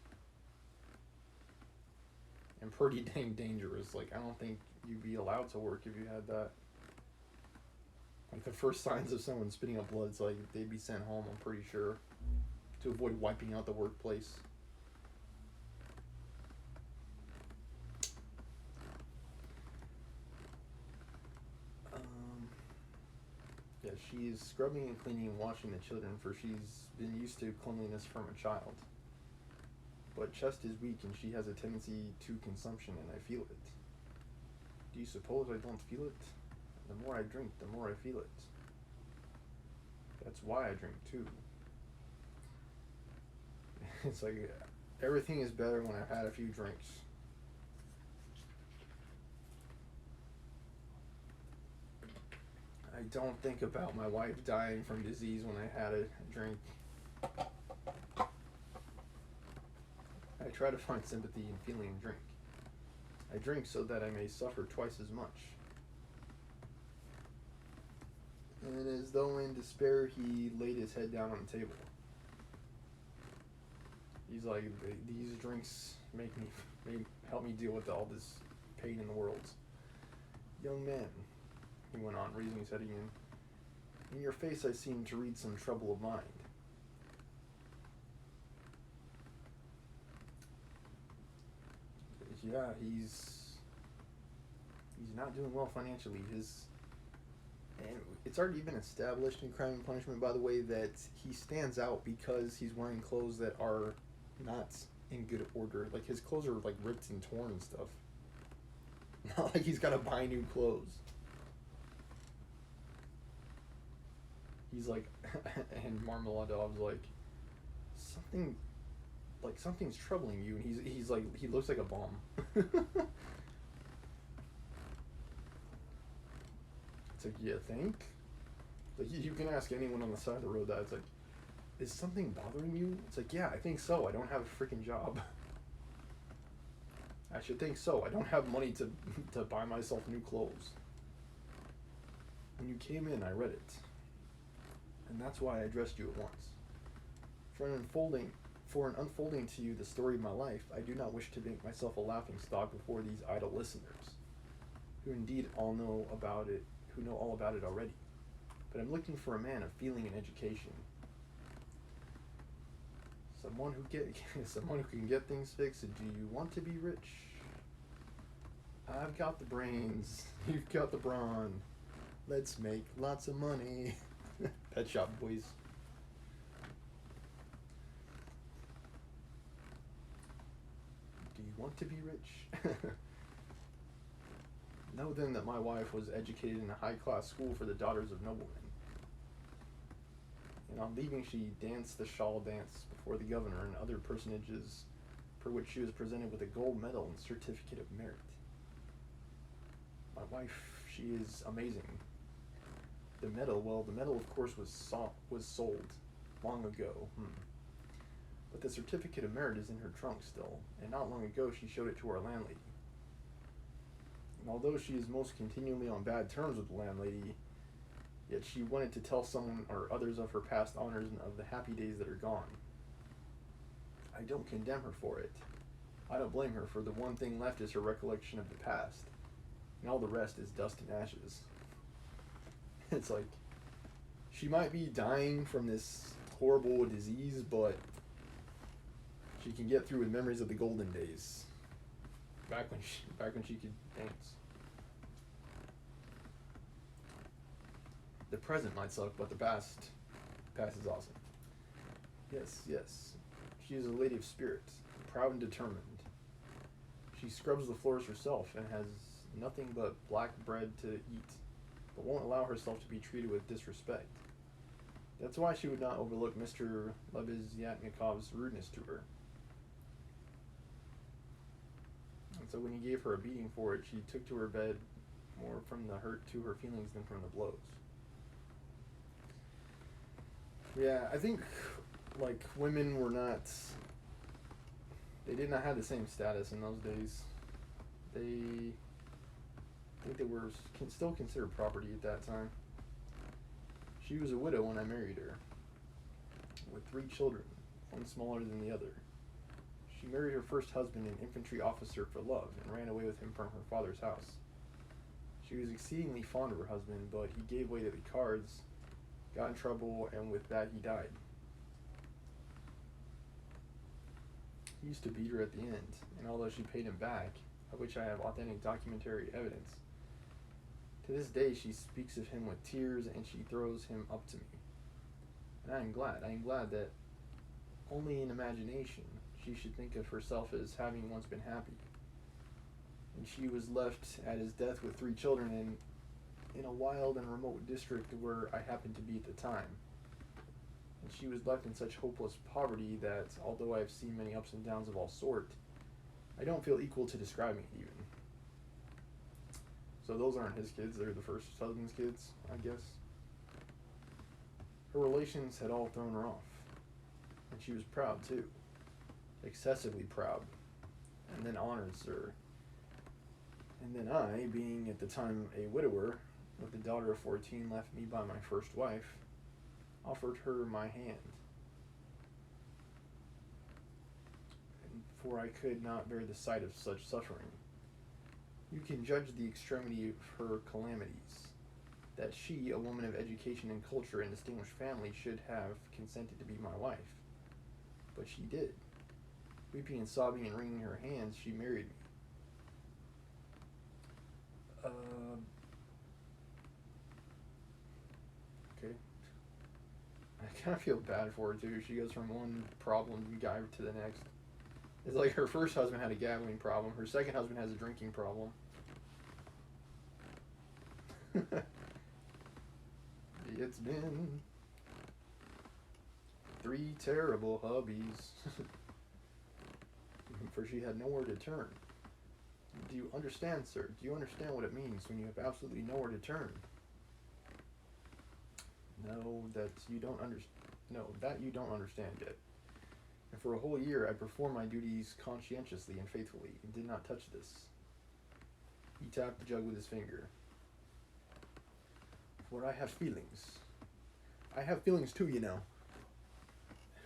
And pretty dang dangerous. Like, I don't think you'd be allowed to work if you had that. Like, the first signs of someone spitting up blood, it's like they'd be sent home, I'm pretty sure, to avoid wiping out the workplace. Yeah, she's scrubbing and cleaning and washing the children, for she's been used to cleanliness from a child. But chest is weak, and she has a tendency to consumption, and I feel it. Do you suppose I don't feel it? The more I drink, the more I feel it. That's why I drink too. It's like, everything is better when I've had a few drinks. I don't think about my wife dying from disease when I had a drink. I try to find sympathy and feeling in drink. I drink so that I may suffer twice as much. And as though in despair, he laid his head down on the table. He's like, these drinks may help me deal with all this pain in the world. Young man, he went on, raising his head again, in your face I seem to read some trouble of mind. Yeah, he's not doing well financially. And it's already been established in Crime and Punishment, by the way, that he stands out because he's wearing clothes that are not in good order. Like, his clothes are like ripped and torn and stuff. Not like he's got to buy new clothes. He's like, and Marmeladov's like, something's troubling you, and he's like, he looks like a bomb. It's like, you think? Like, you can ask anyone on the side of the road that. It's like, is something bothering you? It's like, yeah, I think so. I don't have a freaking job. I should think so. I don't have money to buy myself new clothes. When you came in, I read it. And that's why I addressed you at once. For an unfolding to you the story of my life, I do not wish to make myself a laughingstock before these idle listeners, who indeed all know about it, who know all about it already. But I'm looking for a man of feeling and education. Someone who can get things fixed. Do you want to be rich? I've got the brains. You've got the brawn. Let's make lots of money. Pet Shop Boys. Do you want to be rich? Know then that my wife was educated in a high-class school for the daughters of noblemen. And on leaving, she danced the shawl dance before the governor and other personages, for which she was presented with a gold medal and certificate of merit. My wife, she is amazing. The medal, of course, was sold long ago. But the certificate of merit is in her trunk still, and not long ago she showed it to our landlady. And although she is most continually on bad terms with the landlady, yet she wanted to tell someone or others of her past honors and of the happy days that are gone. I don't condemn her for it. I don't blame her, for the one thing left is her recollection of the past, and all the rest is dust and ashes. It's like, she might be dying from this horrible disease, but she can get through with memories of the golden days, back when she could dance. The present might suck, but the past is awesome. Yes. She is a lady of spirit, proud and determined. She scrubs the floors herself and has nothing but black bread to eat, but won't allow herself to be treated with disrespect. That's why she would not overlook Mr. Lebeziatnikov's rudeness to her. And so when he gave her a beating for it, she took to her bed more from the hurt to her feelings than from the blows. Yeah, I think, like, women were not... They did not have the same status in those days. I think they were still considered property at that time. She was a widow when I married her, with 3 children, one smaller than the other. She married her first husband, an infantry officer, for love, and ran away with him from her father's house. She was exceedingly fond of her husband, but he gave way to the cards, got in trouble, and with that he died. He used to beat her at the end, and although she paid him back, of which I have authentic documentary evidence, to this day she speaks of him with tears, and she throws him up to me. And I am glad that only in imagination she should think of herself as having once been happy. And she was left at his death with 3 children in a wild and remote district where I happened to be at the time. And she was left in such hopeless poverty that, although I have seen many ups and downs of all sorts, I don't feel equal to describing it even. So those aren't his kids, they're the first husband's kids, I guess. Her relations had all thrown her off, and she was proud too, excessively proud, and then honored Sir. And then I, being at the time a widower, with a daughter of 14 left me by my first wife, offered her my hand. For I could not bear the sight of such suffering. You can judge the extremity of her calamities, that she, a woman of education and culture and distinguished family, should have consented to be my wife. But she did. Weeping and sobbing and wringing her hands, she married me. Okay. I kind of feel bad for her too. She goes from one problem guy to the next. It's like her first husband had a gambling problem. Her second husband has a drinking problem. It's been 3 terrible hubbies. For she had nowhere to turn. Do you understand, sir? Do you understand what it means when you have absolutely nowhere to turn? No, that you don't understand yet. And for a whole year I performed my duties conscientiously and faithfully, and did not touch this. He tapped the jug with his finger. For I have feelings. I have feelings too, you know.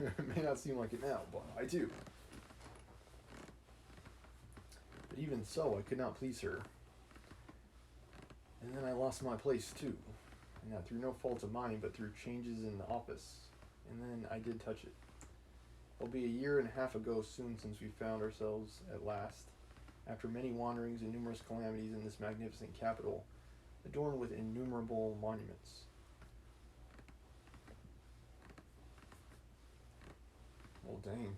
It may not seem like it now, but I do. But even so, I could not please her. And then I lost my place too. And not through no fault of mine, but through changes in the office. And then I did touch it. It'll be a year and a half ago soon since we found ourselves at last, after many wanderings and numerous calamities in this magnificent capital, adorned with innumerable monuments. Well, dang.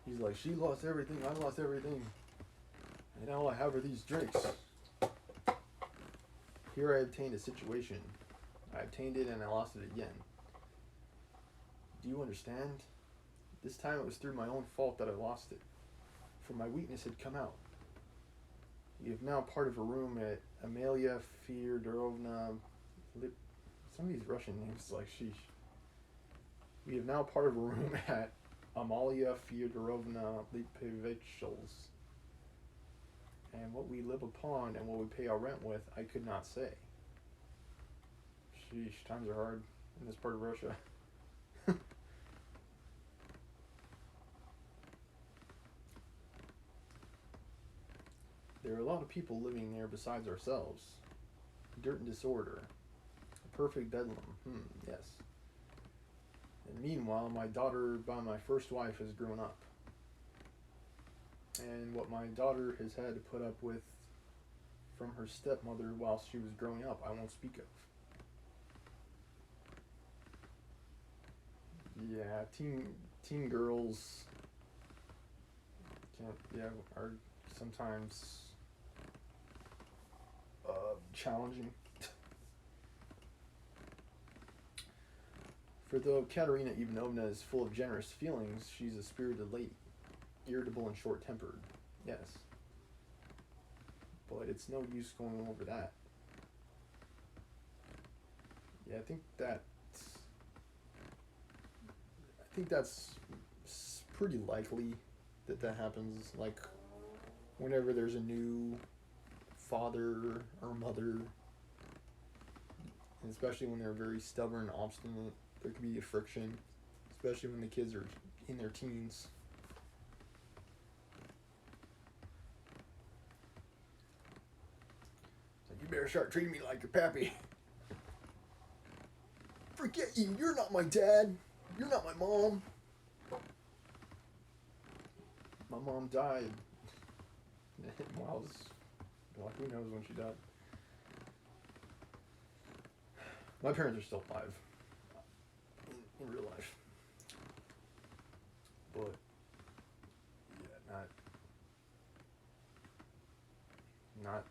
He's like, she lost everything, I lost everything, and all I have are these drinks. Here I obtained a situation. I obtained it and I lost it again. Do you understand? This time it was through my own fault that I lost it, for my weakness had come out. We have now part of a room at Amalia Fyodorovna some of these Russian names, like sheesh. We have now part of a room at Amalia Fyodorovna Lipovichel's. And what we live upon and what we pay our rent with, I could not say. Sheesh, times are hard. in this part of Russia. There are a lot of people living there besides ourselves. Dirt and disorder. A perfect bedlam. Yes. And meanwhile, my daughter by my first wife has grown up. And what my daughter has had to put up with from her stepmother while she was growing up, I won't speak of. Yeah, teen girls are sometimes challenging. For though Katerina Ivanovna is full of generous feelings, she's a spirited lady, irritable and short-tempered. Yes. But it's no use going over that. Yeah, I think that's pretty likely that happens, like whenever there's a new father or mother, and especially when they're very stubborn and obstinate, there could be a friction, especially when the kids are in their teens. So you better start treating me like your pappy. Forget you, you're not my dad. You're not my mom. My mom died. Well, who knows when she died. My parents are still alive in real life. But, yeah, not,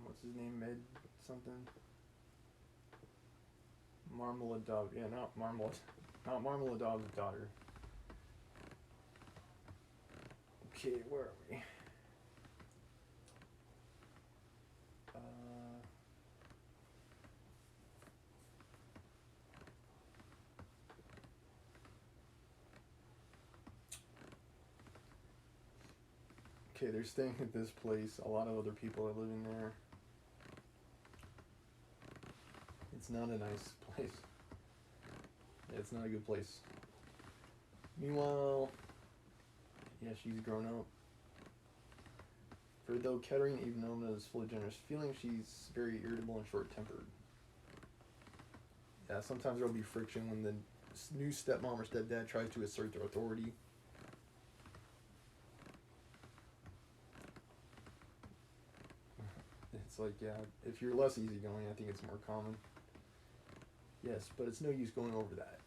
what's his name, Med something? Marmeladov, yeah, not Marmeladov's daughter. Okay, where are we? Okay, they're staying at this place. A lot of other people are living there. It's not a nice place. Yeah, it's not a good place. Meanwhile, yeah, she's grown up. For though Katerina Ivanovna is full of generous feelings, she's very irritable and short-tempered. Yeah, sometimes there'll be friction when the new stepmom or stepdad tries to assert their authority. It's like, yeah, if you're less easygoing, I think it's more common. Yes, but it's no use going over that.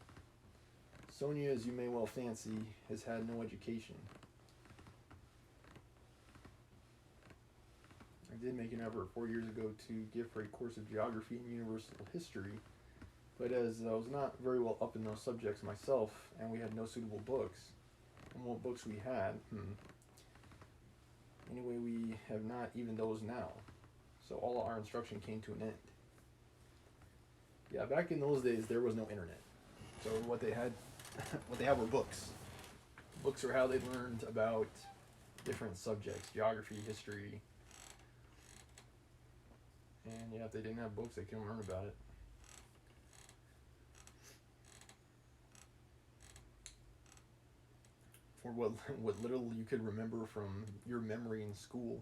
Sonia, as you may well fancy, has had no education. I did make an effort 4 years ago to give her a course of geography and universal history, but as I was not very well up in those subjects myself, and we had no suitable books, and what books we had, anyway, we have not even those now. So all our instruction came to an end. Yeah, back in those days, there was no internet. So what they had were books. Books are how they learned about different subjects, geography, history. And yeah, if they didn't have books, they couldn't learn about it. For what little you could remember from your memory in school.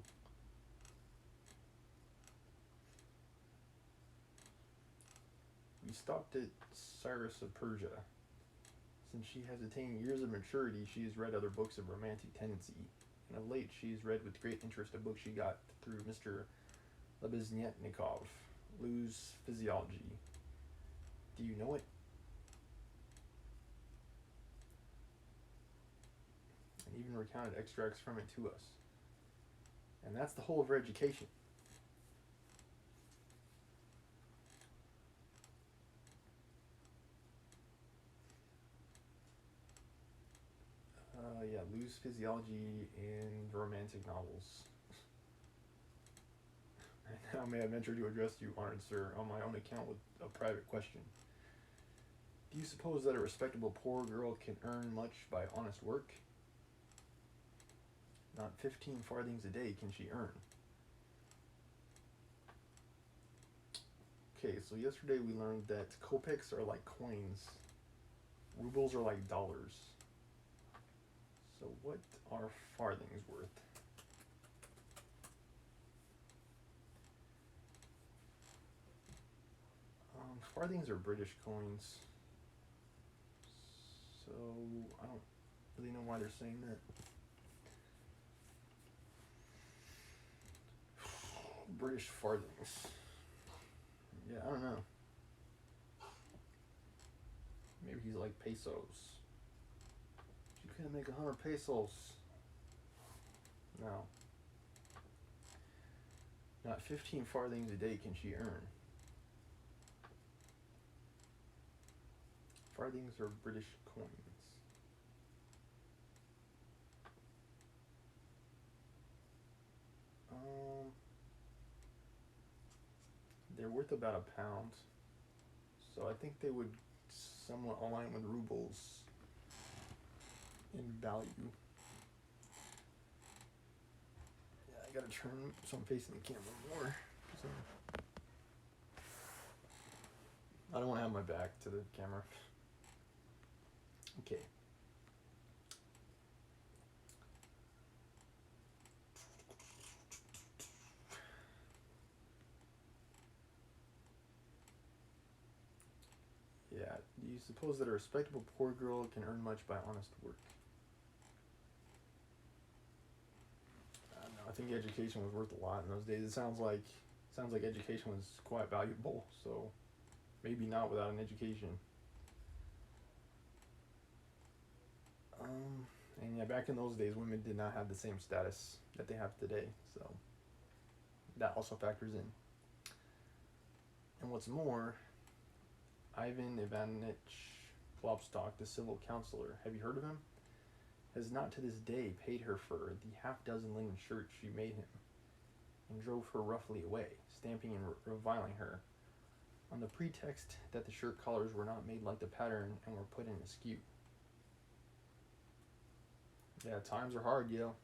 We stopped at Cyrus of Persia. Since she has attained years of maturity, she has read other books of romantic tendency, and of late she has read with great interest a book she got through Mr. Lebeziatnikov, Lou's Physiology. Do you know it? And even recounted extracts from it to us. And that's the whole of her education. Yeah, Lou's Physiology and romantic novels. And now may I venture to address you, honored sir, on my own account with a private question. Do you suppose that a respectable poor girl can earn much by honest work? Not 15 farthings a day can she earn. Okay, so yesterday we learned that kopecks are like coins, rubles are like dollars. So what are farthings worth? Farthings are British coins. So I don't really know why they're saying that. British farthings. Yeah, I don't know. Maybe he's like pesos. You can't make 100 pesos. No. Not 15 farthings a day can she earn. Farthings are British coins. They're worth about £1. So I think they would somewhat align with rubles in value. Yeah, I gotta turn so I'm facing the camera more. I don't want to have my back to the camera. Okay. Yeah, do you suppose that a respectable poor girl can earn much by honest work? I don't know. I think education was worth a lot in those days. It sounds like education was quite valuable. So maybe not without an education. And yeah, back in those days, women did not have the same status that they have today. So that also factors in. And what's more, Ivan Ivanich Klopstock, the civil counselor, have you heard of him? Has not to this day paid her for the half-dozen linen shirts she made him, and drove her roughly away, stamping and reviling her, on the pretext that the shirt collars were not made like the pattern and were put in askew. Yeah, times are hard, yo.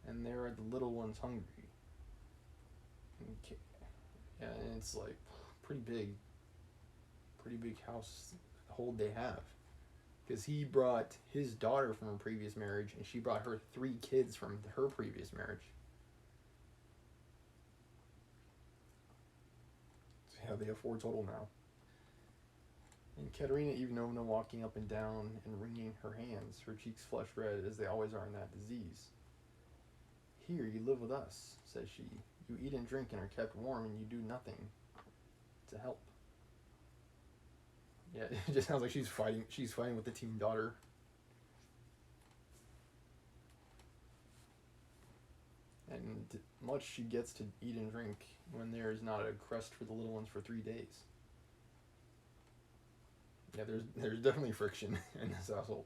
And there are the little ones hungry. Okay. Yeah, and it's like pretty big household they have. Because he brought his daughter from a previous marriage, and she brought her 3 kids from her previous marriage. So yeah, they have 4 total now. And Katerina Ivanovna walking up and down and wringing her hands, her cheeks flushed red as they always are in that disease. Here, you live with us, says she. You eat and drink and are kept warm, and you do nothing to help. Yeah, it just sounds like she's fighting with the teen daughter. And much she gets to eat and drink when there is not a crust for the little ones for 3 days. Yeah, there's definitely friction in this household.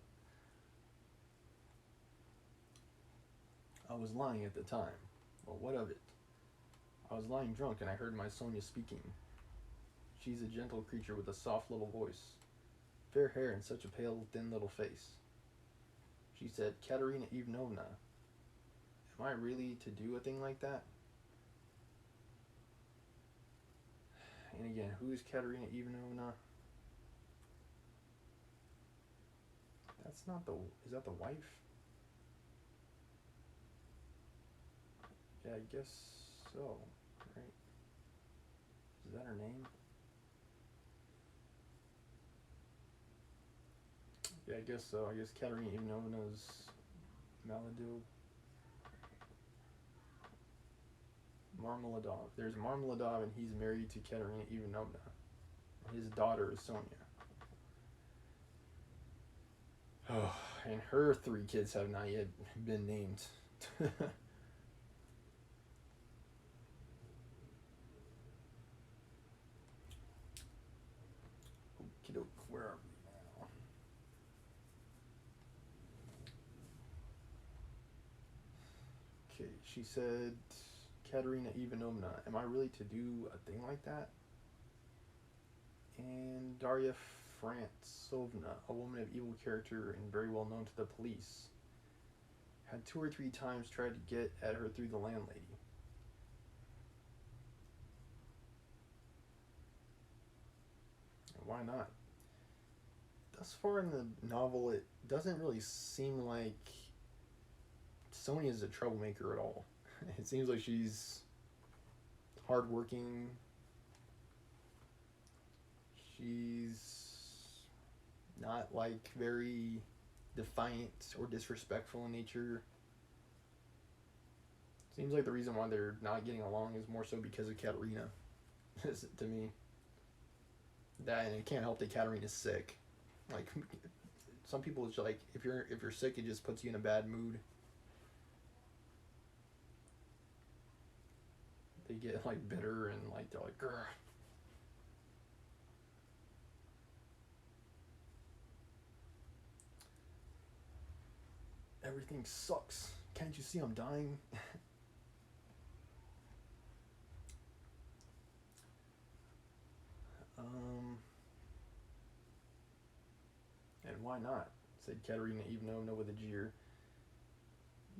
I was lying at the time. Well, what of it? I was lying drunk and I heard my Sonia speaking. She's a gentle creature with a soft little voice, fair hair and such a pale, thin little face. She said, Katerina Ivanovna, am I really to do a thing like that? And again, who is Katerina Ivanovna? That's not the... Is that the wife? Yeah, I guess so. Right? Is that her name? Yeah, I guess so. I guess Katerina Ivanovna's Marmeladov. There's Marmeladov, and he's married to Katerina Ivanovna. His daughter is Sonia. Oh, and her 3 kids have not yet been named. Okey-doke, where are we now? Okay, she said, Katerina Ivanovna, am I really to do a thing like that? And Darya Frantsovna, a woman of evil character and very well known to the police, had 2 or 3 times tried to get at her through the landlady. why not? Thus far in the novel, it doesn't really seem like Sonya is a troublemaker at all. It seems like she's hardworking. She's not like very defiant or disrespectful in nature. Seems like the reason why they're not getting along is more so because of Katerina. To me, that, and it can't help that Katerina's sick. Like, some people, it's like if you're sick, it just puts you in a bad mood. They get like bitter and like they're like, grr. Everything sucks. Can't you see I'm dying? And why not? Said Katerina Ivanovna with a jeer.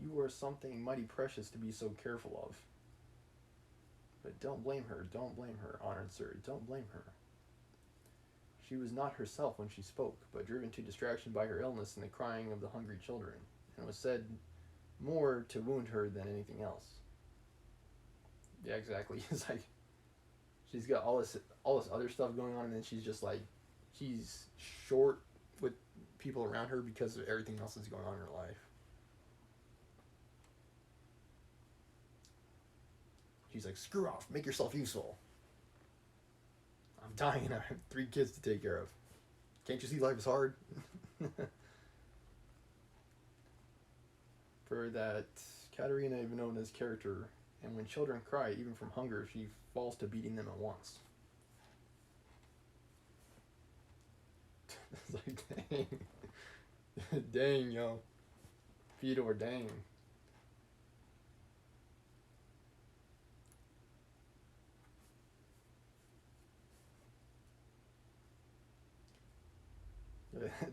You are something mighty precious to be so careful of. But don't blame her, honored sir, don't blame her. She was not herself when she spoke, but driven to distraction by her illness and the crying of the hungry children, and was said more to wound her than anything else. Yeah, exactly. It's like she's got all this other stuff going on, and then she's just like, she's short with people around her because of everything else that's going on in her life. She's like, screw off, make yourself useful. I'm dying, I have 3 kids to take care of. Can't you see life is hard? For that Katerina Ivanovna's character, and when children cry, even from hunger, she falls to beating them at once. It's like, dang. Dang, yo. Fedor, dang.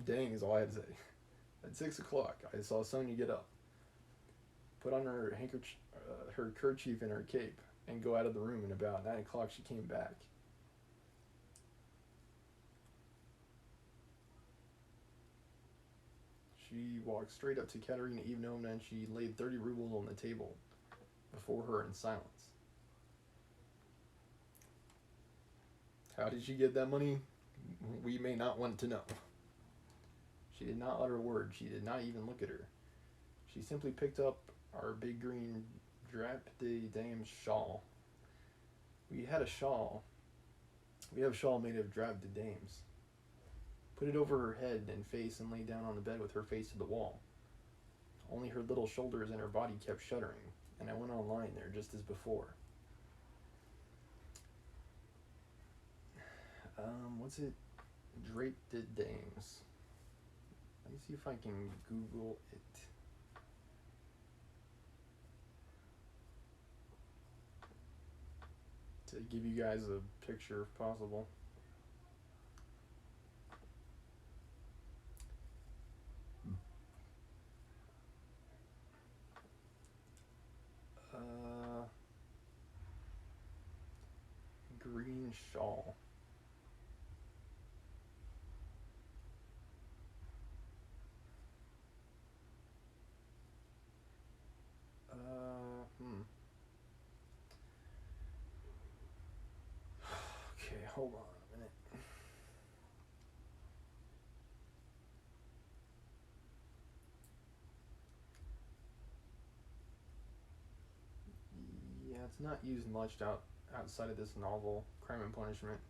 Dang is all I had to say. At 6 o'clock, I saw Sonya get up, put on her handkerchief, her kerchief and her cape, and go out of the room. And about 9 o'clock, she came back. She walked straight up to Katerina Ivanovna and she laid 30 rubles on the table before her in silence. How did she get that money? We may not want to know. She did not utter a word. She did not even look at her. She simply picked up our big green drap-de-dame shawl. We had a shawl. We have a shawl made of drap-de-dames. Put it over her head and face and lay down on the bed with her face to the wall. Only her little shoulders and her body kept shuddering, and I went on lying there just as before. What's it? Drap-de-dames. Let me see if I can Google it. To give you guys a picture if possible. Green shawl. Okay, hold on a minute. Yeah, it's not used much outside of this novel, Crime and Punishment.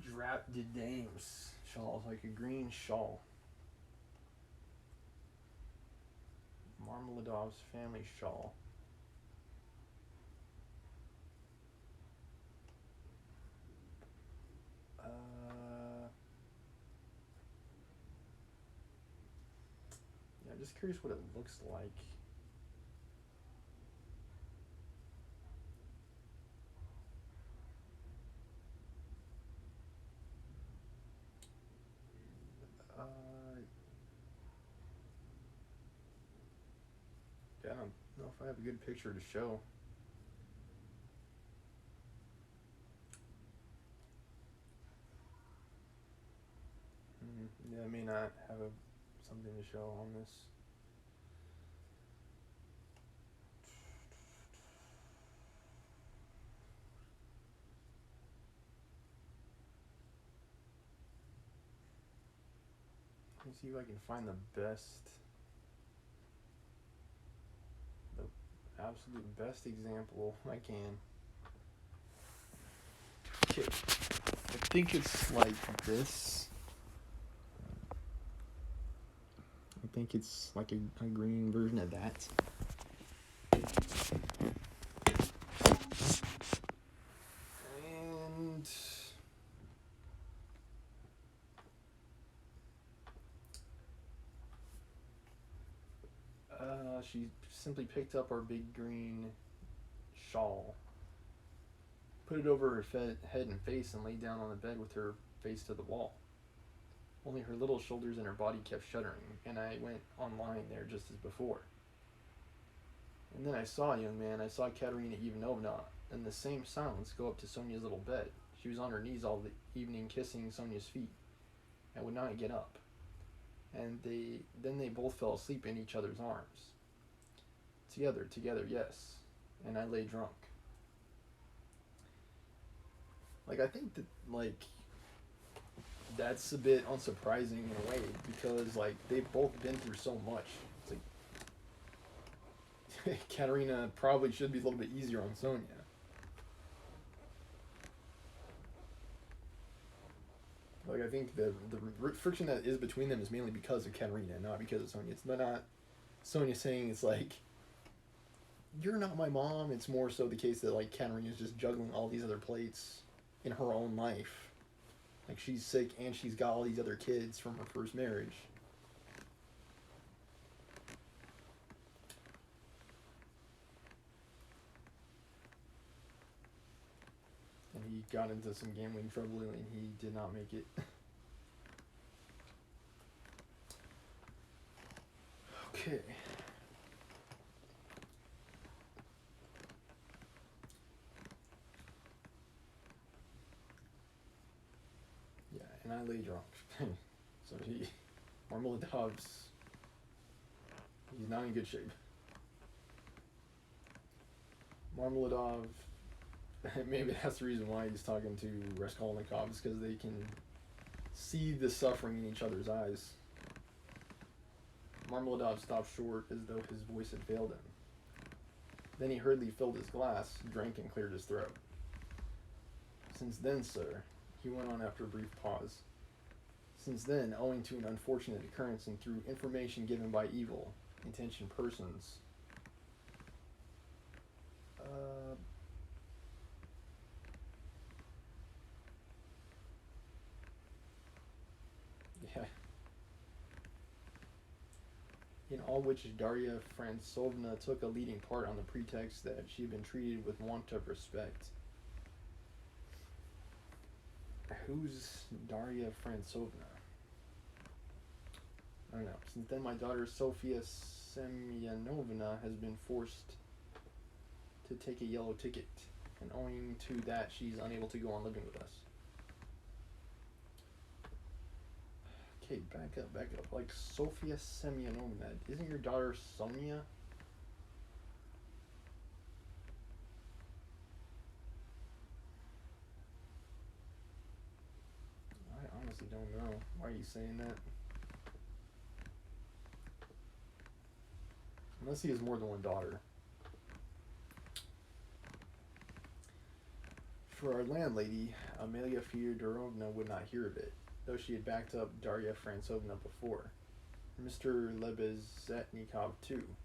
Drap-de-dames shawl, like a green shawl. Marmeladov's family shawl. Yeah, I'm just curious what it looks like. Yeah, I don't know if I have a good picture to show. Yeah, I may not have something to show on this. Let me see if I can find the absolute best example I can. Okay, I think it's like this. I think it's like a green version of that. And she simply picked up our big green shawl, put it over her head and face, and laid down on the bed with her face to the wall. Only her little shoulders and her body kept shuddering, and I went on lying there just as before. And then I saw, young man, I saw Katerina Ivanovna in the same silence go up to Sonia's little bed. She was on her knees all the evening kissing Sonia's feet, and would not get up. And then they both fell asleep in each other's arms. Together, yes. And I lay drunk. Like, I think that, like, that's a bit unsurprising in a way, because, like, they've both been through so much. It's like, Katerina probably should be a little bit easier on Sonia. Like, I think the friction that is between them is mainly because of Katerina, not because of Sonia. It's not Sonia saying, it's like, you're not my mom. It's more so the case that, like, Katerina is just juggling all these other plates in her own life. Like, she's sick and she's got all these other kids from her first marriage. And he got into some gambling trouble and he did not make it. Okay. Yeah, and I lay drunk. So Marmeladov's, he's not in good shape. Marmeladov, maybe that's the reason why he's talking to Raskolnikov, is because they can see the suffering in each other's eyes. Marmeladov stopped short as though his voice had failed him. Then he hurriedly filled his glass, drank, and cleared his throat. Since then, sir, he went on after a brief pause. Since then, owing to an unfortunate occurrence and through information given by evil-intentioned persons, in all which Darya Francovna took a leading part on the pretext that she had been treated with want of respect. Who's Darya Francovna? I don't know. Since then, my daughter Sofia Semyonovna has been forced to take a yellow ticket, and owing to that, she's unable to go on living with us. Okay, back up. Like, Sofia Semyonovna. Isn't your daughter Sonia? I honestly don't know. Why are you saying that? Unless he has more than one daughter. For our landlady, Amelia Fyodorovna would not hear of it, though she had backed up Darya Francovna before. Mr. Lebezetnikov, too.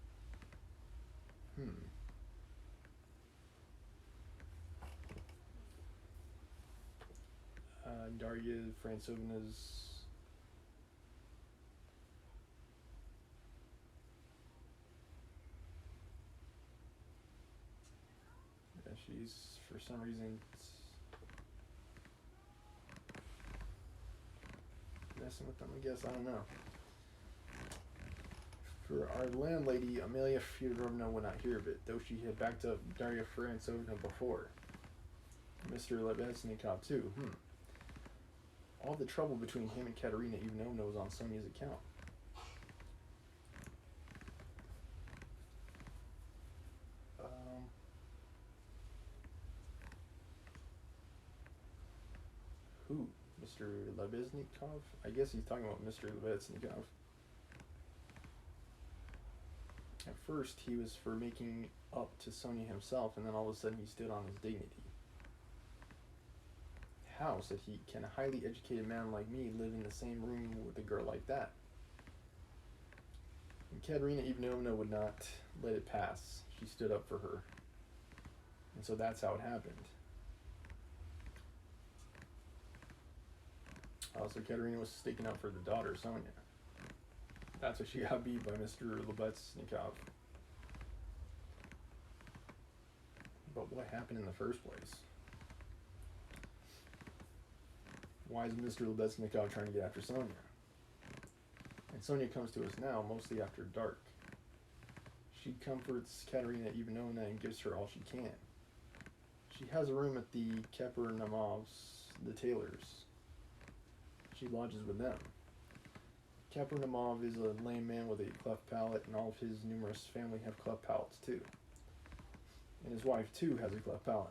Darya Francovna's... Yeah, she's, for some reason, messing with them, I guess. I don't know. For our landlady, Amelia Fyodorovna would not hear of it, though she had backed up Darya Francovna before. Mr. Lebesnikov, too. all the trouble between him and Katerina Ivanovna was on Sonia's account. Who? Mr. Lebesnikov? I guess he's talking about Mr. Lebesnikov. At first, he was for making up to Sonia himself, and then all of a sudden he stood on his dignity. How, said he, can a highly educated man like me live in the same room with a girl like that? And Katerina Ivanovna would not let it pass. She stood up for her. And so that's how it happened. Also, Katerina was sticking up for the daughter, Sonia. That's what she got beat by Mr. Lebesnikov. But what happened in the first place? Why is Mr. Lebesnikov trying to get after Sonia? And Sonia comes to us now, mostly after dark. She comforts Katerina Ivanovna and gives her all she can. She has a room at the Kapernamovs, the tailors. She lodges with them. Kapernamov is a lame man with a cleft palate, and all of his numerous family have cleft palates too. And his wife too has a cleft palate.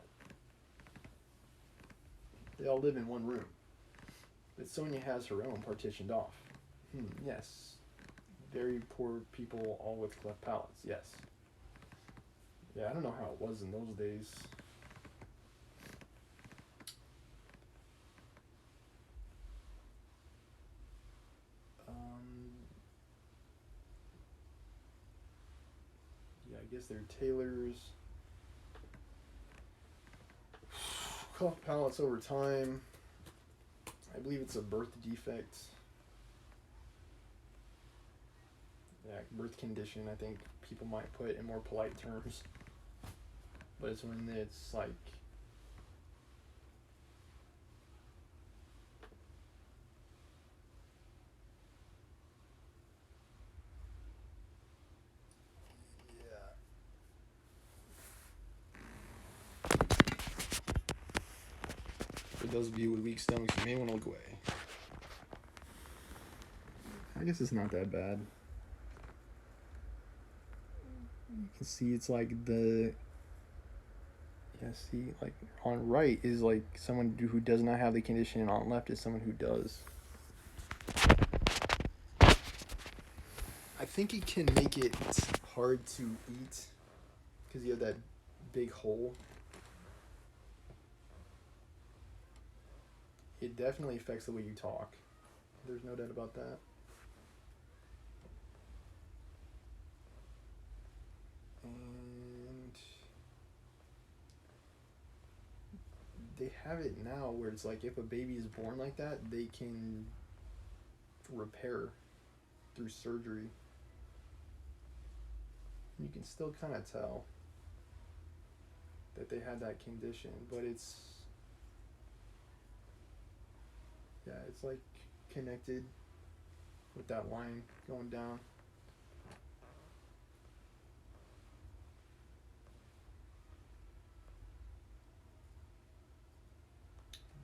They all live in one room. But Sonia has her own partitioned off. Yes. Very poor people, all with cleft palates, yes. Yeah, I don't know how it was in those days. Yeah, I guess they're tailors. Cleft palates over time. I believe it's a birth defect. Yeah, birth condition, I think people might put in more polite terms. But it's when it's like for those of you with weak stomachs, you may want to look away. I guess it's not that bad. You can see it's like the... Yeah, see, like on right is like someone who does not have the condition, and on left is someone who does. I think it can make it hard to eat because you have that big hole. It definitely affects the way you talk. There's no doubt about that. And they have it now where it's like if a baby is born like that, they can repair through surgery. You can still kind of tell that they had that condition, but it's... Yeah, it's like connected with that line going down.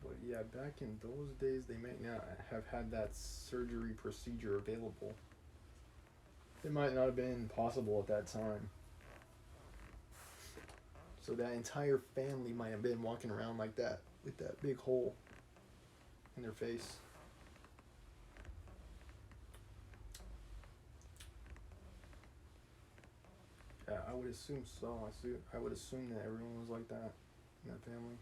But yeah, back in those days, they might not have had that surgery procedure available. It might not have been possible at that time. So that entire family might have been walking around like that, with that big hole in their face. Yeah, I would assume so. I would assume that everyone was like that in that family.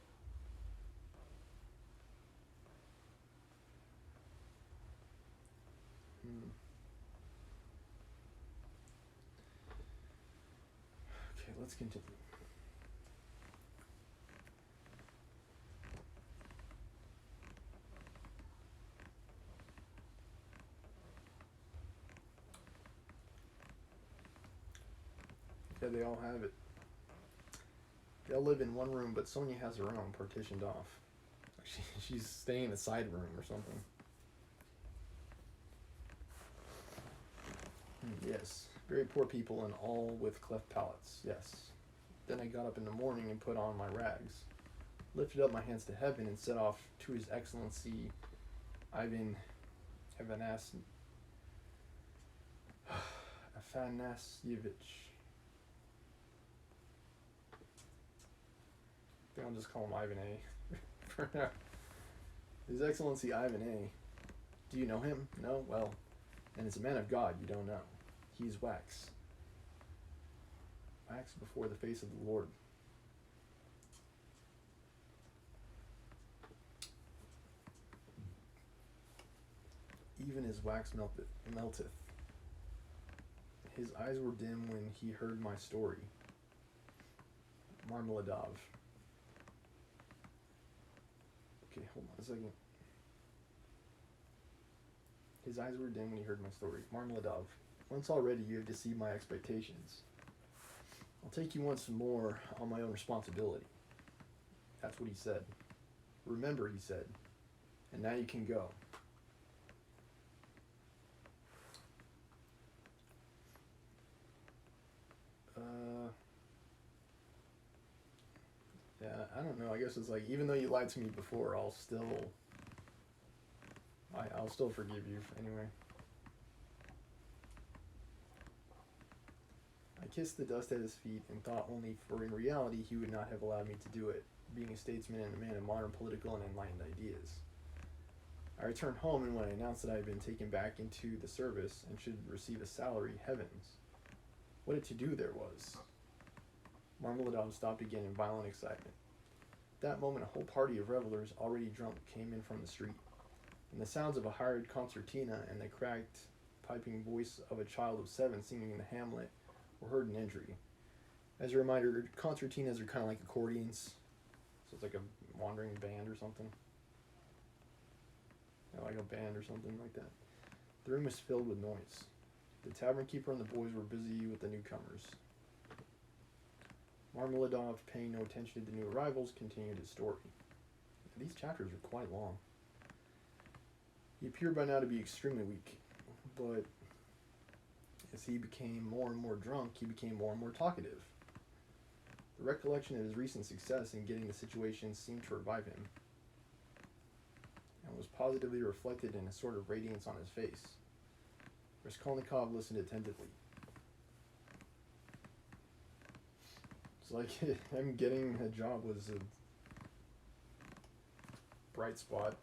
Okay, let's continue. Yeah, they all have it. They all live in one room, but Sonia has her own partitioned off. She's staying in the side room or something. Yes, very poor people and all with cleft palates, yes. Then I got up in the morning and put on my rags, lifted up my hands to heaven and set off to His Excellency Ivan Afanasyevich. I think I'll just call him Ivan A. for now. His Excellency Ivan A. Do you know him? No? Well, and it's a man of God you don't know. He's wax. Wax before the face of the Lord. Even as wax melteth. His eyes were dim when he heard my story. Marmeladov. Okay, hold on a second. His eyes were dim when he heard my story. Marmeladov. Once already you have deceived my expectations. I'll take you once more on my own responsibility. That's what he said. Remember, he said. And now you can go. Yeah, I don't know. I guess it's like, even though you lied to me before, I'll still forgive you anyway. I kissed the dust at his feet and thought only, for in reality he would not have allowed me to do it, being a statesman and a man of modern political and enlightened ideas. I returned home, and when I announced that I had been taken back into the service and should receive a salary, heavens, what a to-do there was. Marmeladov stopped again in violent excitement. At that moment, a whole party of revelers, already drunk, came in from the street, and the sounds of a hired concertina and the cracked, piping voice of a child of 7 singing the Hamlet were heard in entry. As a reminder, concertinas are kind of like accordions, so it's like a wandering band or something. Yeah, like a band or something like that. The room was filled with noise. The tavern keeper and the boys were busy with the newcomers. Marmeladov, paying no attention to the new arrivals, continued his story. These chapters are quite long. He appeared by now to be extremely weak, but as he became more and more drunk, he became more and more talkative. The recollection of his recent success in getting the situation seemed to revive him, and was positively reflected in a sort of radiance on his face. Raskolnikov listened attentively. It's like him getting a job was a bright spot.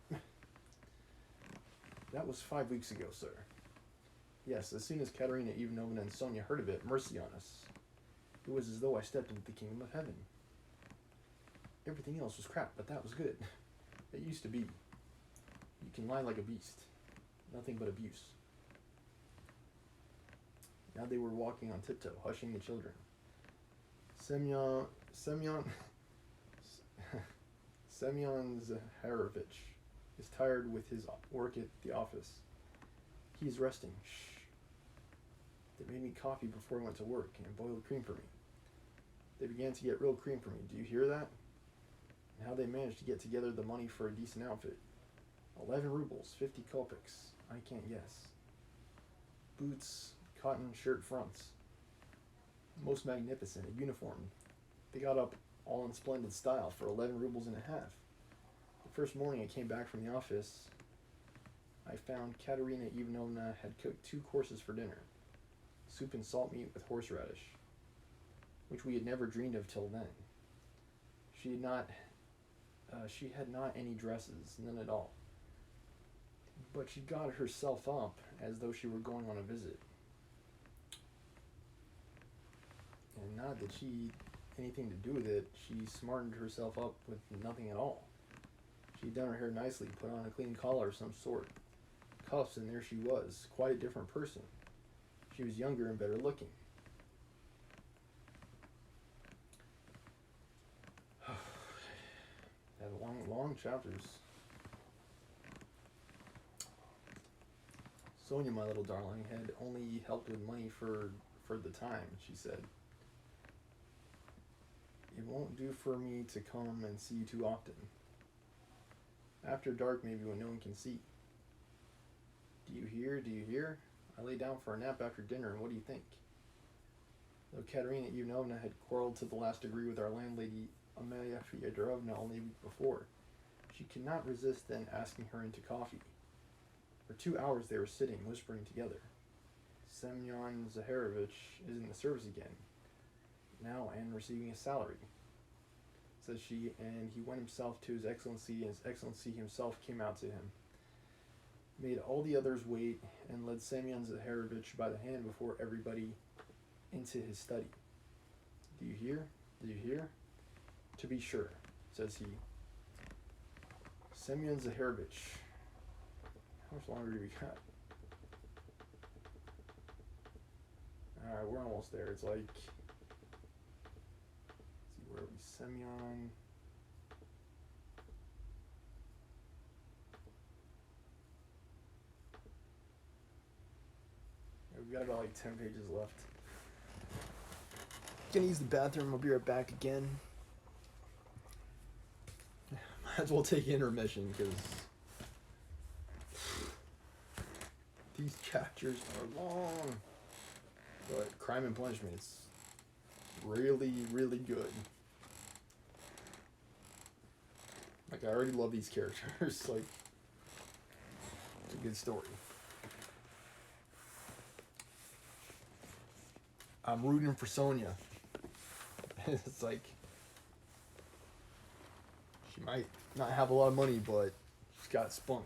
That was 5 weeks ago, sir. Yes, as soon as Katerina Ivanovna and Sonia heard of it, mercy on us. It was as though I stepped into the kingdom of heaven. Everything else was crap, but that was good. It used to be. You can lie like a beast. Nothing but abuse. Now they were walking on tiptoe, hushing the children. Semyon Zaharovich is tired with his work at the office. He's resting. Shh. They made me coffee before I went to work and boiled cream for me. They began to get real cream for me. Do you hear that? And how they managed to get together the money for a decent outfit. 11 rubles, 50 kopecks. I can't guess. Boots, cotton shirt fronts. Most magnificent, a uniform. They got up all in splendid style for 11 rubles and a half. The first morning I came back from the office, I found Katerina Ivanovna had cooked 2 courses for dinner. Soup and salt meat with horseradish, which we had never dreamed of till then. She had not any dresses, none at all. But she got herself up as though she were going on a visit. And not that she had anything to do with it, she smartened herself up with nothing at all. She'd done her hair nicely, put on a clean collar of some sort, cuffs, and there she was, quite a different person. She was younger and better looking. Had long chapters. Sonia, my little darling, had only helped with money for the time, she said. It won't do for me to come and see you too often. After dark, maybe when no one can see. Do you hear? Do you hear? I lay down for a nap after dinner, and what do you think? Though Katerina Ivanovna had quarreled to the last degree with our landlady, Amelia Fyodorovna, only a week before, she could not resist then asking her into coffee. For 2 hours they were sitting, whispering together. Semyon Zaharovich is in the service again, now and receiving a salary, says she, and he went himself to His Excellency, and His Excellency himself came out to him, made all the others wait, and led Semyon Zaharovich by the hand before everybody into his study. Do you hear? Do you hear? To be sure, says he. Semyon Zaharovich. How much longer do we got? Alright, we're almost there. It's like, let's see, where are we? Semyon. We've got about like 10 pages left. Gonna use the bathroom. I'll be right back again. Might as well take intermission because these chapters are long. But Crime and Punishment, it's really, really good. Like, I already love these characters. Like, it's a good story. I'm rooting for Sonia. It's like, she might not have a lot of money, but she's got spunk.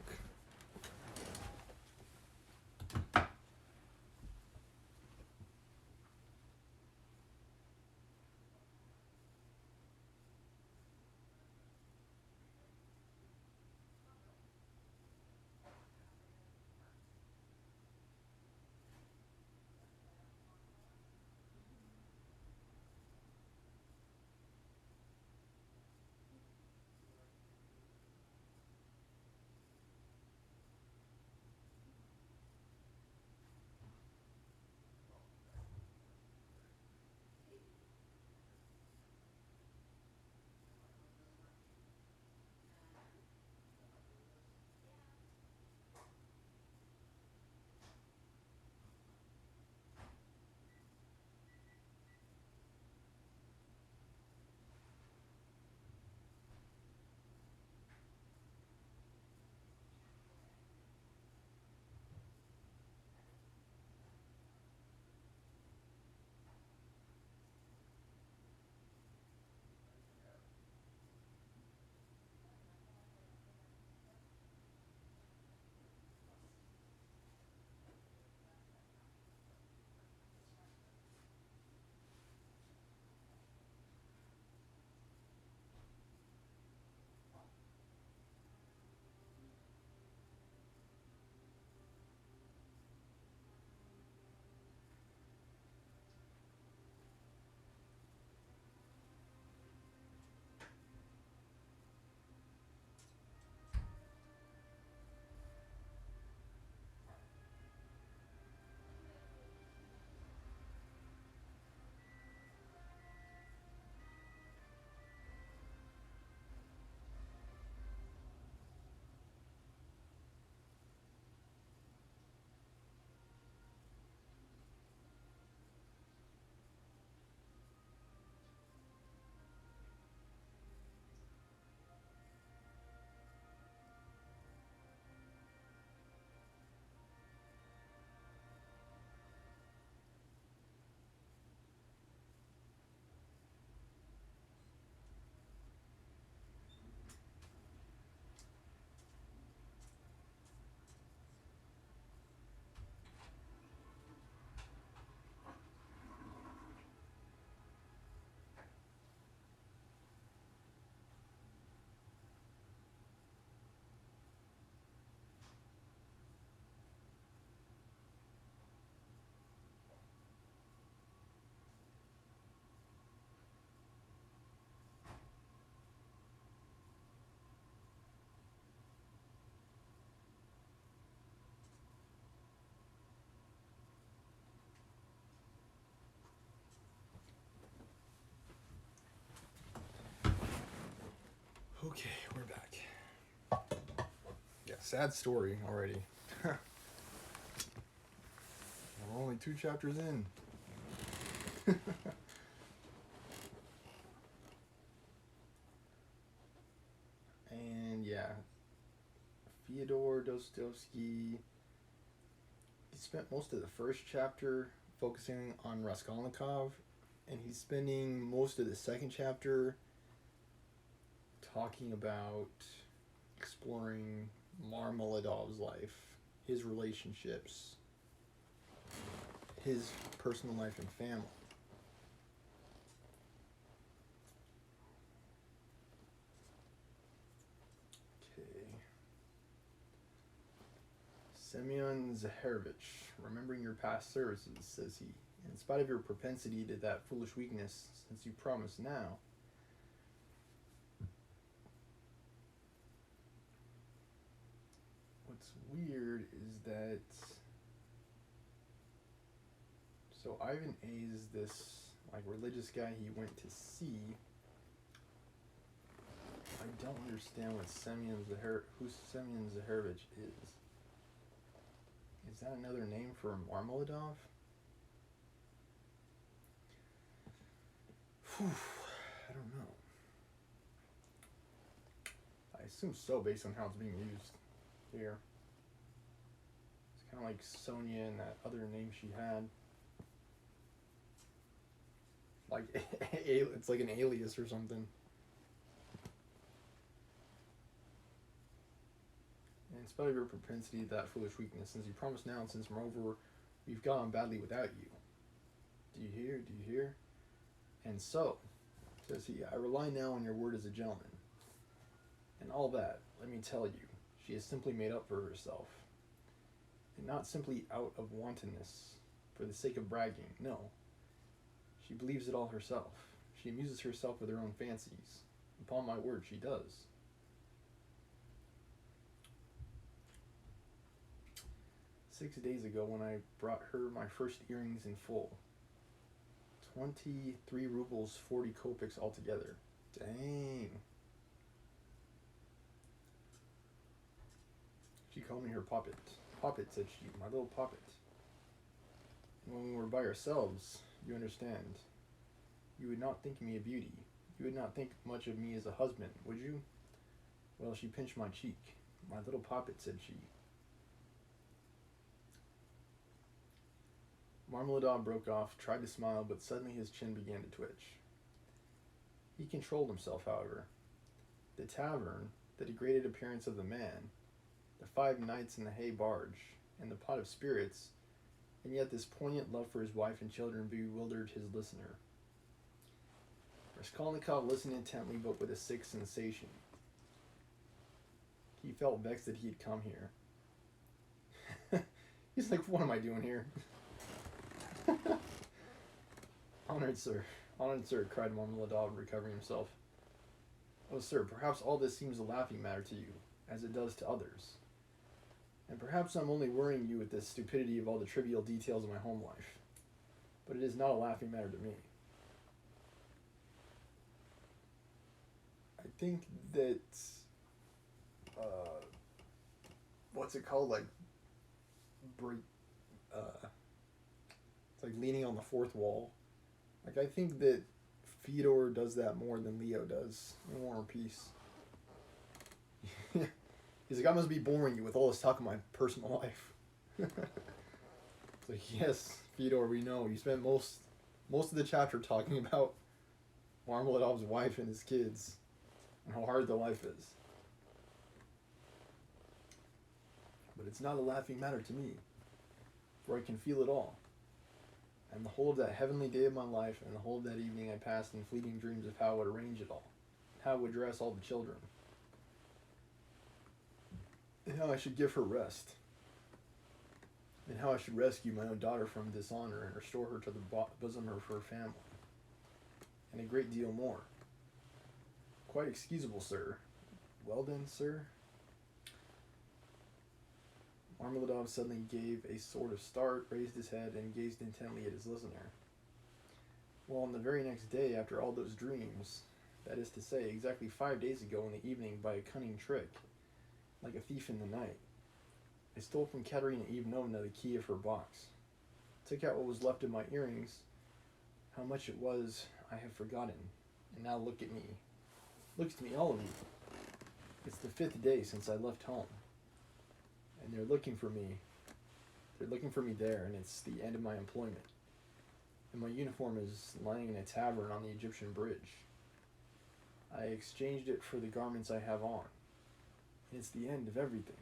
Okay, we're back. Yeah, sad story already. We're only 2 chapters in. And yeah, Fyodor Dostoevsky spent most of the first chapter focusing on Raskolnikov, and he's spending most of the second chapter talking about exploring Marmeladov's life, his relationships, his personal life and family. Okay. Semyon Zaharovich, remembering your past services, says he. In spite of your propensity to that foolish weakness, since you promise now, what's weird is that, so Ivan A is this like religious guy he went to see. I don't understand what who Semyon Zaharovich is. Is that another name for Marmeladov? I don't know. I assume so based on how it's being used here. It's kind of like Sonia and that other name she had. Like, it's like an alias or something. In spite of your propensity to that foolish weakness, since you promise now, and since moreover we've got on badly without you. Do you hear? Do you hear? And so, says he, I rely now on your word as a gentleman. And all that, let me tell you, she has simply made up for herself. And not simply out of wantonness, for the sake of bragging, no. She believes it all herself. She amuses herself with her own fancies. Upon my word, she does. "6 days ago, when I brought her my first earrings in full, 23 rubles 40 kopecks altogether. Dang. She called me her poppet. Poppet, said she, my little poppet. And when we were by ourselves, you understand, you would not think me a beauty. You would not think much of me as a husband, would you? Well, she pinched my cheek. My little poppet, said she. Marmeladov broke off, tried to smile, but suddenly his chin began to twitch. He controlled himself, however. The tavern, the degraded appearance of the man, the 5 nights in the hay barge, and the pot of spirits, and yet this poignant love for his wife and children bewildered his listener. Raskolnikov listened intently, but with a sick sensation. He felt vexed that he had come here. He's like, what am I doing here? Honored sir, cried Marmeladov, recovering himself. Oh, sir, perhaps all this seems a laughing matter to you, as it does to others. And perhaps I'm only worrying you with the stupidity of all the trivial details of my home life. But it is not a laughing matter to me. I think that, what's it called, like, it's like leaning on the fourth wall. Like, I think that Fyodor does that more than Leo does in War and Peace. He's like, I must be boring you with all this talk of my personal life. It's like, yes, Fyodor, we know. You spent most of the chapter talking about Marmeladov's wife and his kids and how hard their life is. But it's not a laughing matter to me, for I can feel it all. And the whole of that heavenly day of my life, and the whole of that evening I passed in fleeting dreams of how I would arrange it all, how I would dress all the children, and how I should give her rest, and how I should rescue my own daughter from dishonor and restore her to the bosom of her family, and a great deal more. Quite excusable, sir. Well then, sir? Marmeladov suddenly gave a sort of start, raised his head, and gazed intently at his listener. Well, on the very next day, after all those dreams, that is to say, exactly 5 days ago in the evening, by a cunning trick, like a thief in the night, I stole from Katerina Ivanovna the key of her box, took out what was left of my earrings. How much it was, I have forgotten. And now look at me. Looks to me, all of you. It's the 5th day since I left home. And they're looking for me. They're looking for me there, and it's the end of my employment. And my uniform is lying in a tavern on the Egyptian bridge. I exchanged it for the garments I have on. And it's the end of everything.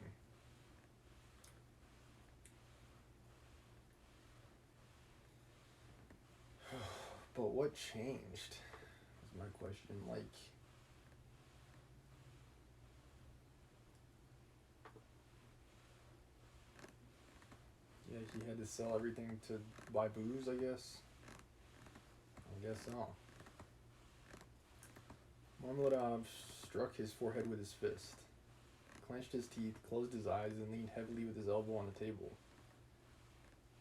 But what changed? Is my question. Like, yeah, he had to sell everything to buy booze, I guess. I guess so. Marmeladov struck his forehead with his fist, clenched his teeth, closed his eyes, and leaned heavily with his elbow on the table.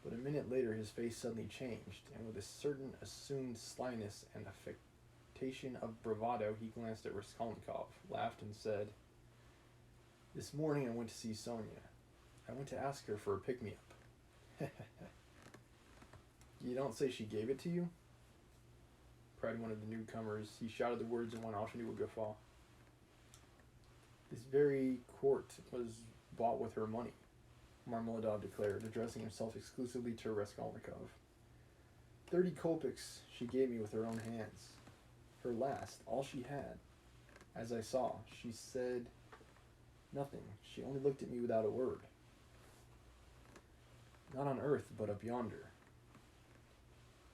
But a minute later his face suddenly changed, and with a certain assumed slyness and affectation of bravado he glanced at Raskolnikov, laughed, and said, "This morning I went to see Sonia. I went to ask her for a pick-me-up." "You don't say she gave it to you?" cried one of the newcomers. He shouted the words and went off into a guffaw. "This very quart was bought with her money," Marmeladov declared, addressing himself exclusively to Raskolnikov. 30 kopecks she gave me with her own hands. Her last, all she had. As I saw, she said nothing. She only looked at me without a word. Not on earth, but up yonder.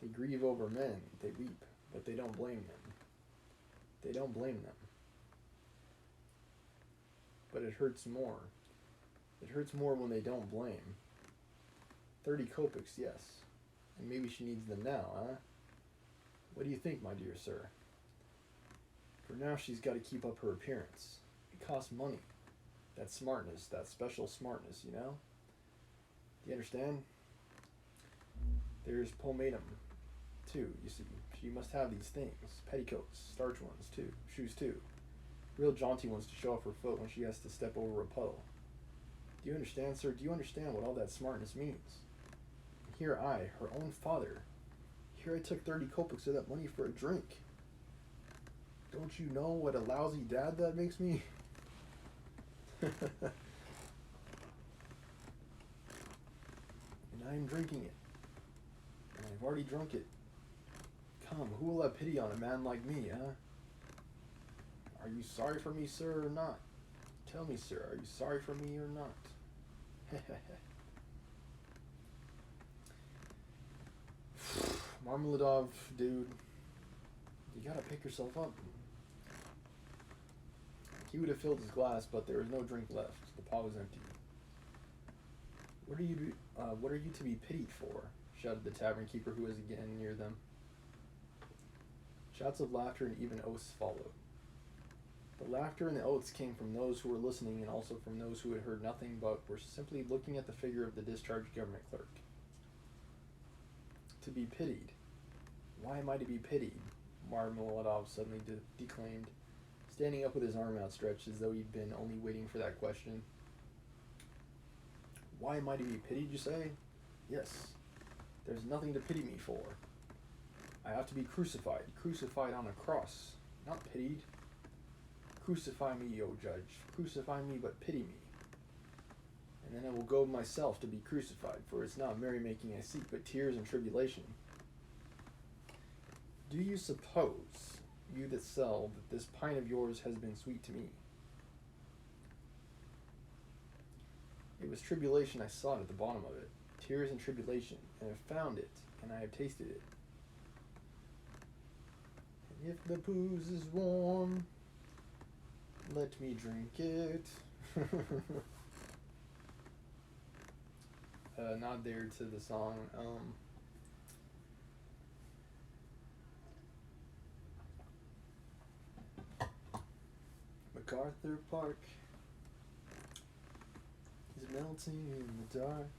They grieve over men, they weep, but they don't blame them. They don't blame them. But it hurts more. It hurts more when they don't blame. 30 kopecks, yes. And maybe she needs them now, huh? What do you think, my dear sir? For now she's got to keep up her appearance. It costs money. That smartness, that special smartness, you know? Do you understand? There's pomatum, too, you see. She must have these things. Petticoats, starch ones, too. Shoes, too. Real jaunty ones to show off her foot when she has to step over a puddle. Do you understand, sir? Do you understand what all that smartness means? And here I, her own father, here I took 30 kopecks of that money for a drink. Don't you know what a lousy dad that makes me? And I'm drinking it. And I've already drunk it. Come, who will have pity on a man like me, huh? Are you sorry for me, sir, or not? Tell me, sir, are you sorry for me or not? Marmeladov, dude, you gotta pick yourself up. He would have filled his glass, but there was no drink left. The pot was empty. What are you to be pitied for? Shouted the tavern keeper, who was again near them. Shouts of laughter and even oaths followed. The laughter and the oaths came from those who were listening and also from those who had heard nothing but were simply looking at the figure of the discharged government clerk. To be pitied. Why am I to be pitied? Marmeladov suddenly declaimed, standing up with his arm outstretched as though he'd been only waiting for that question. Why am I to be pitied, you say? Yes. There's nothing to pity me for. I have to be crucified on a cross, not pitied. Crucify me, O judge, crucify me, but pity me. And then I will go myself to be crucified, for it's not merrymaking I seek, but tears and tribulation. Do you suppose, you that sell, that this pint of yours has been sweet to me? It was tribulation I sought at the bottom of it, tears and tribulation, and have found it, and I have tasted it. And if the booze is warm, let me drink it. Nod there to the song. MacArthur Park is melting in the dark.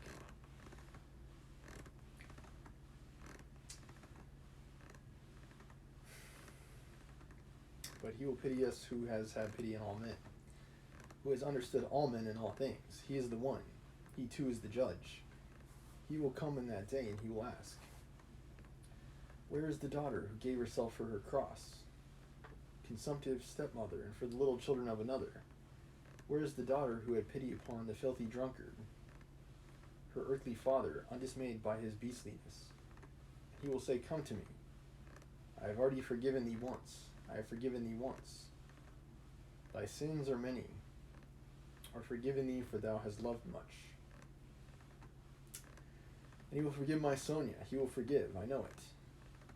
But he will pity us who has had pity on all men, who has understood all men in all things. He is the one. He too is the judge. He will come in that day and he will ask, where is the daughter who gave herself for her cross? Consumptive stepmother, and for the little children of another. Where is the daughter who had pity upon the filthy drunkard? her earthly father, undismayed by his beastliness. He will say, "Come to me. I have already forgiven thee once. I have forgiven thee once. Thy sins are many, are forgiven thee, for thou hast loved much." And he will forgive my Sonia. He will forgive, I know it.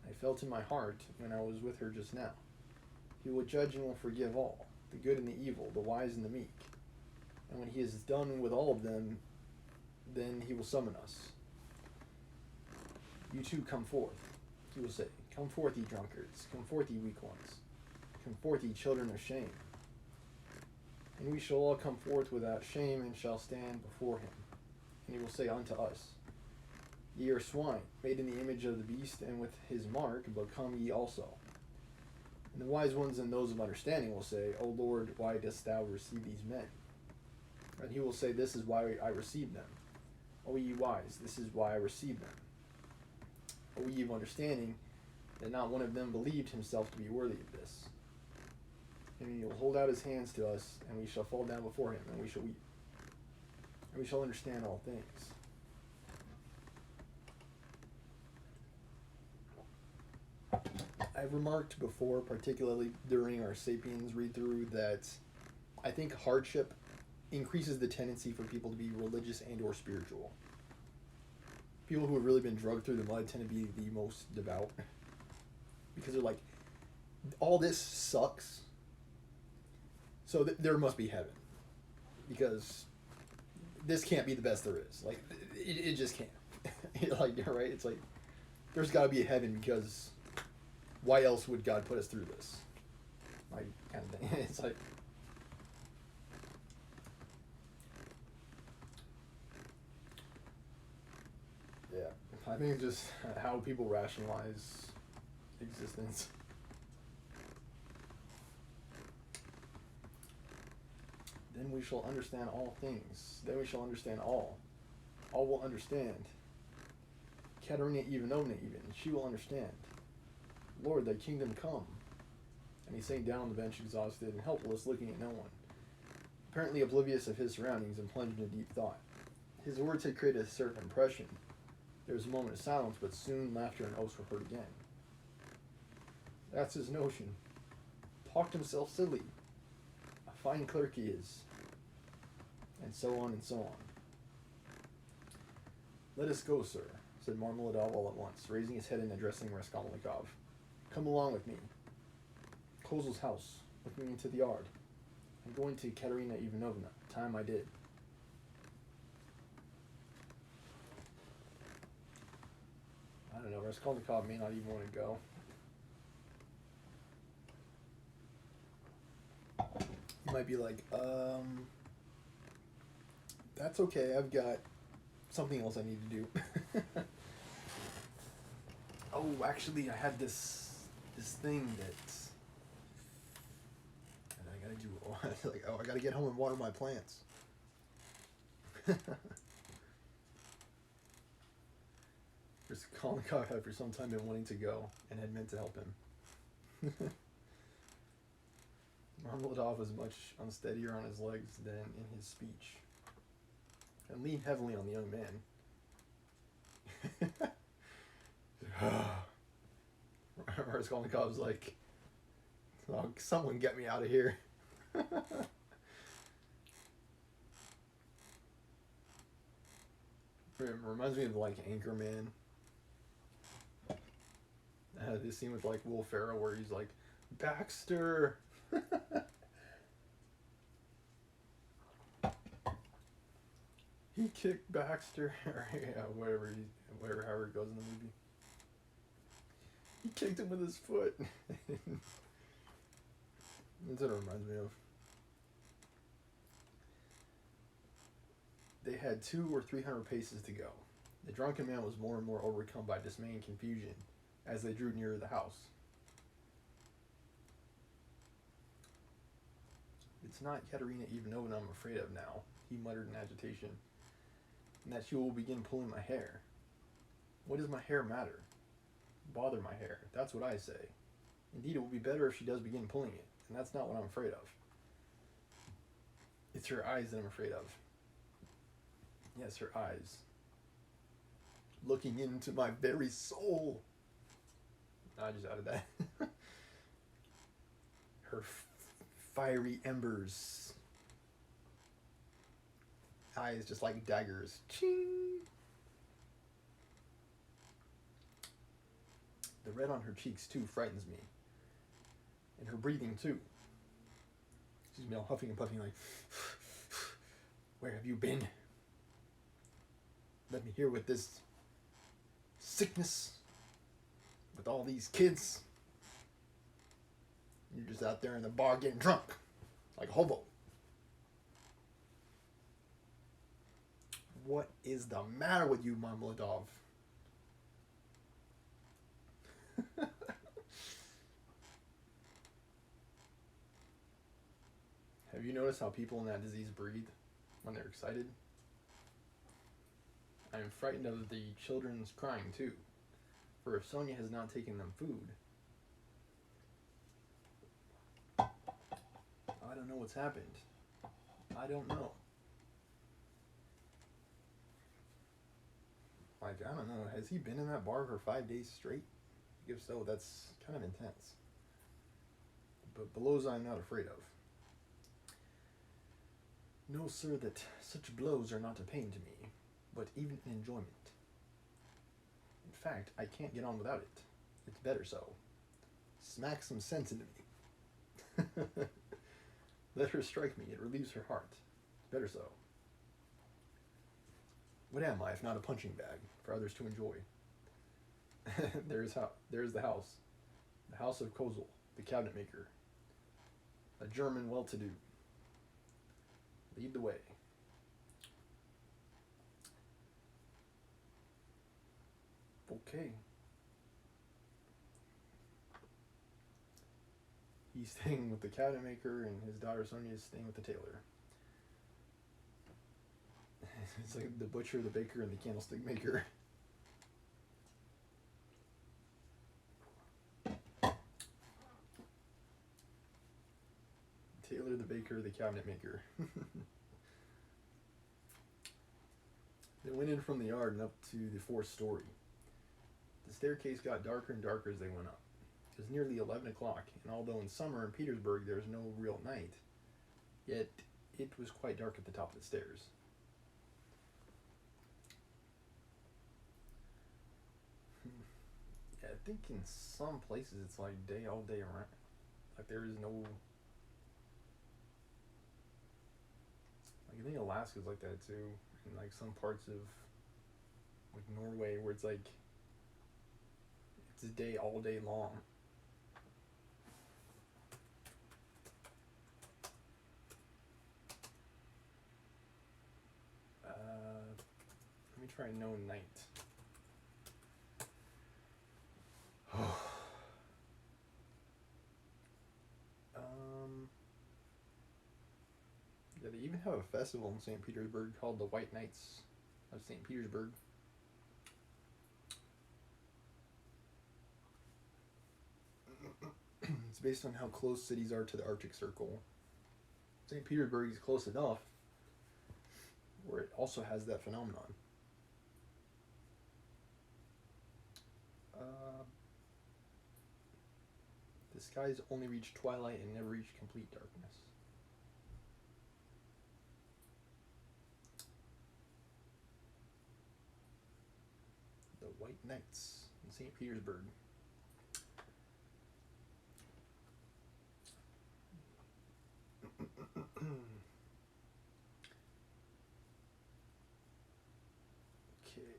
I felt in my heart when I was with her just now. He will judge and will forgive all, the good and the evil, the wise and the meek. And when he is done with all of them, then he will summon us. "You too come forth," he will say. "Come forth, ye drunkards. Come forth, ye weak ones. Come forth, ye children of shame." And we shall all come forth without shame, and shall stand before him. And he will say unto us, "Ye are swine, made in the image of the beast, and with his mark, but come ye also." And the wise ones and those of understanding will say, "O Lord, why dost thou receive these men?" And he will say, "This is why I received them. O ye wise, this is why I received them. O ye of understanding, that not one of them believed himself to be worthy of this." And he will hold out his hands to us, and we shall fall down before him, and we shall weep. And we shall understand all things. I've remarked before, particularly during our Sapiens read-through, that I think hardship increases the tendency for people to be religious and or spiritual. People who have really been drugged through the mud tend to be the most devout. Because they're like, all this sucks, so there must be heaven. Because this can't be the best there is. Like, it just can't. Like, right? It's like, there's got to be a heaven, because why else would God put us through this? Like, kind of thing. It's like, yeah, I think it's just how people rationalize existence. Then we shall understand all things. Then we shall understand all. All will understand. Katerina Ivanovna even, she will understand. "Lord, thy kingdom come." And he sank down on the bench, exhausted and helpless, looking at no one, apparently oblivious of his surroundings and plunged into deep thought. His words had created a certain impression. There was a moment of silence, but soon laughter and oaths were heard again. "That's his notion. Talked himself silly. A fine clerk he is." And so on and so on. "Let us go, sir," said Marmeladov all at once, raising his head and addressing Raskolnikov. "Come along with me. Kozel's house, looking into the yard. I'm going to Katerina Ivanovna. Time I did." I don't know, Raskolnikov may not even want to go. He might be like, that's okay, I've got something else I need to do. Oh, actually, I had this thing that I gotta do. Like, I gotta get home and water my plants. Raskolnikov had for some time been wanting to go and had meant to help him. Marmeladov was much unsteadier on his legs than in his speech, and leaned heavily on the young man. Raskolnikov's like, "Oh, someone get me out of here." It reminds me of like Anchorman. This scene with like Will Ferrell where he's like, "Baxter." He kicked Baxter, or yeah, however it goes in the movie. He kicked him with his foot. That's what it reminds me of. They had 200 or 300 paces to go. The drunken man was more and more overcome by dismay and confusion as they drew nearer the house. "It's not Katerina Ivanovna I'm afraid of now," he muttered in agitation, "and that she will begin pulling my hair. What does my hair matter? Bother my hair, that's what I say. Indeed, it will be better if she does begin pulling it, and that's not what I'm afraid of. It's her eyes that I'm afraid of. Yes, her eyes. looking into my very soul. I just added that. Her fiery embers. Eyes just like daggers. Ching! The red on her cheeks, too, frightens me. And her breathing, too. She's all huffing and puffing like, where have you been? Let me here with this sickness, with all these kids. You're just out there in the bar getting drunk, like a hobo. What is the matter with you, Marmeladov? Have you noticed how people in that disease breathe when they're excited? I am frightened of the children's crying too, for if Sonia has not taken them food, I don't know what's happened. I don't know. Like, I don't know, has he been in that bar for 5 days straight? If so, that's kind of intense. But blows I'm not afraid of. Know, sir, that such blows are not a pain to me, but even an enjoyment. In fact, I can't get on without it. It's better so. Smack some sense into me. Let her strike me, it relieves her heart. It's better so. What am I if not a punching bag for others to enjoy? There's the house. The house of Kozel, the cabinet maker. A German well-to-do. Lead the way. Okay. He's staying with the cabinet maker, and his daughter Sonia is staying with the tailor. It's like the butcher, the baker, and the candlestick maker. Tailor, the baker, the cabinet maker. They went in from the yard and up to the fourth story. The staircase got darker and darker as they went up. It was nearly 11 o'clock, and although in summer in Petersburg there was no real night, yet it was quite dark at the top of the stairs. Yeah, I think in some places it's like day all day around. Like there is no... Like I think Alaska's like that too. In like some parts of like Norway where it's like it's a day all day long. Let me try no night. Yeah, they even have a festival in St. Petersburg called the White Nights of St. Petersburg. It's based on how close cities are to the Arctic Circle. St. Petersburg is close enough where it also has that phenomenon. The skies only reach twilight and never reach complete darkness. The White Nights in St. Petersburg. Okay.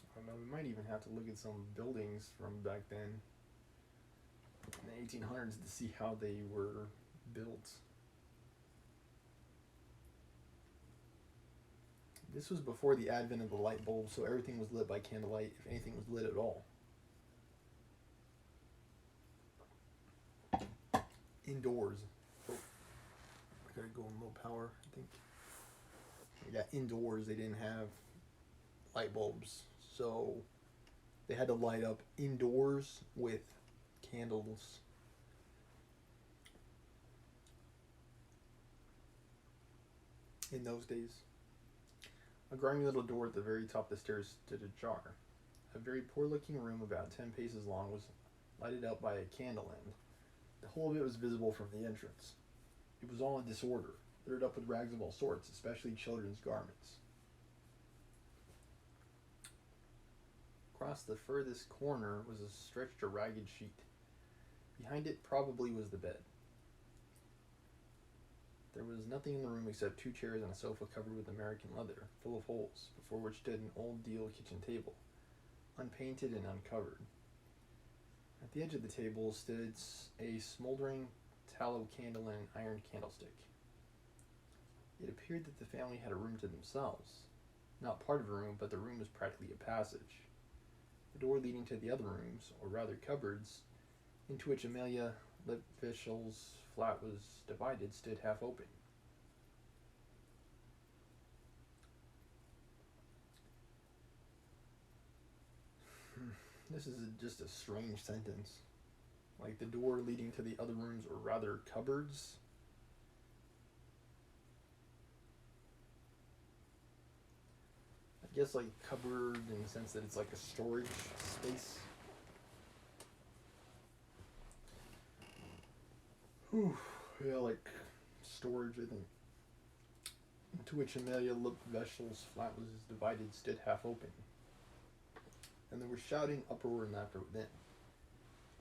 I don't know, we might even have to look at some buildings from back then in the 1800s to see how they were built. This was before the advent of the light bulb, so everything was lit by candlelight, if anything was lit at all. Indoors. Oh, I gotta go on low power, I think. Yeah, indoors they didn't have light bulbs, so they had to light up indoors with candles. in those days. A grimy little door at the very top of the stairs stood ajar. A very poor-looking room about 10 paces long was lighted up by a candle end. The whole of it was visible from the entrance. It was all in disorder, littered up with rags of all sorts, especially children's garments. Across the furthest corner was stretched a ragged sheet. Behind it probably was the bed. There was nothing in the room except 2 chairs and a sofa covered with American leather, full of holes, before which stood an old deal kitchen table, unpainted and uncovered. At the edge of the table stood a smoldering tallow candle and an iron candlestick. It appeared that the family had a room to themselves. Not part of a room, but the room was practically a passage. The door leading to the other rooms, or rather cupboards, into which Amelia Lipvishel's flat was divided, stood half open. This is just a strange sentence. Like, the door leading to the other rooms, or rather cupboards. I guess like cupboard in the sense that it's like a storage space. Whew. Yeah, like storage, I think. Into which Amelia Lipvishel's flat was divided, stood half open. And there was shouting, uproar, and laughter within.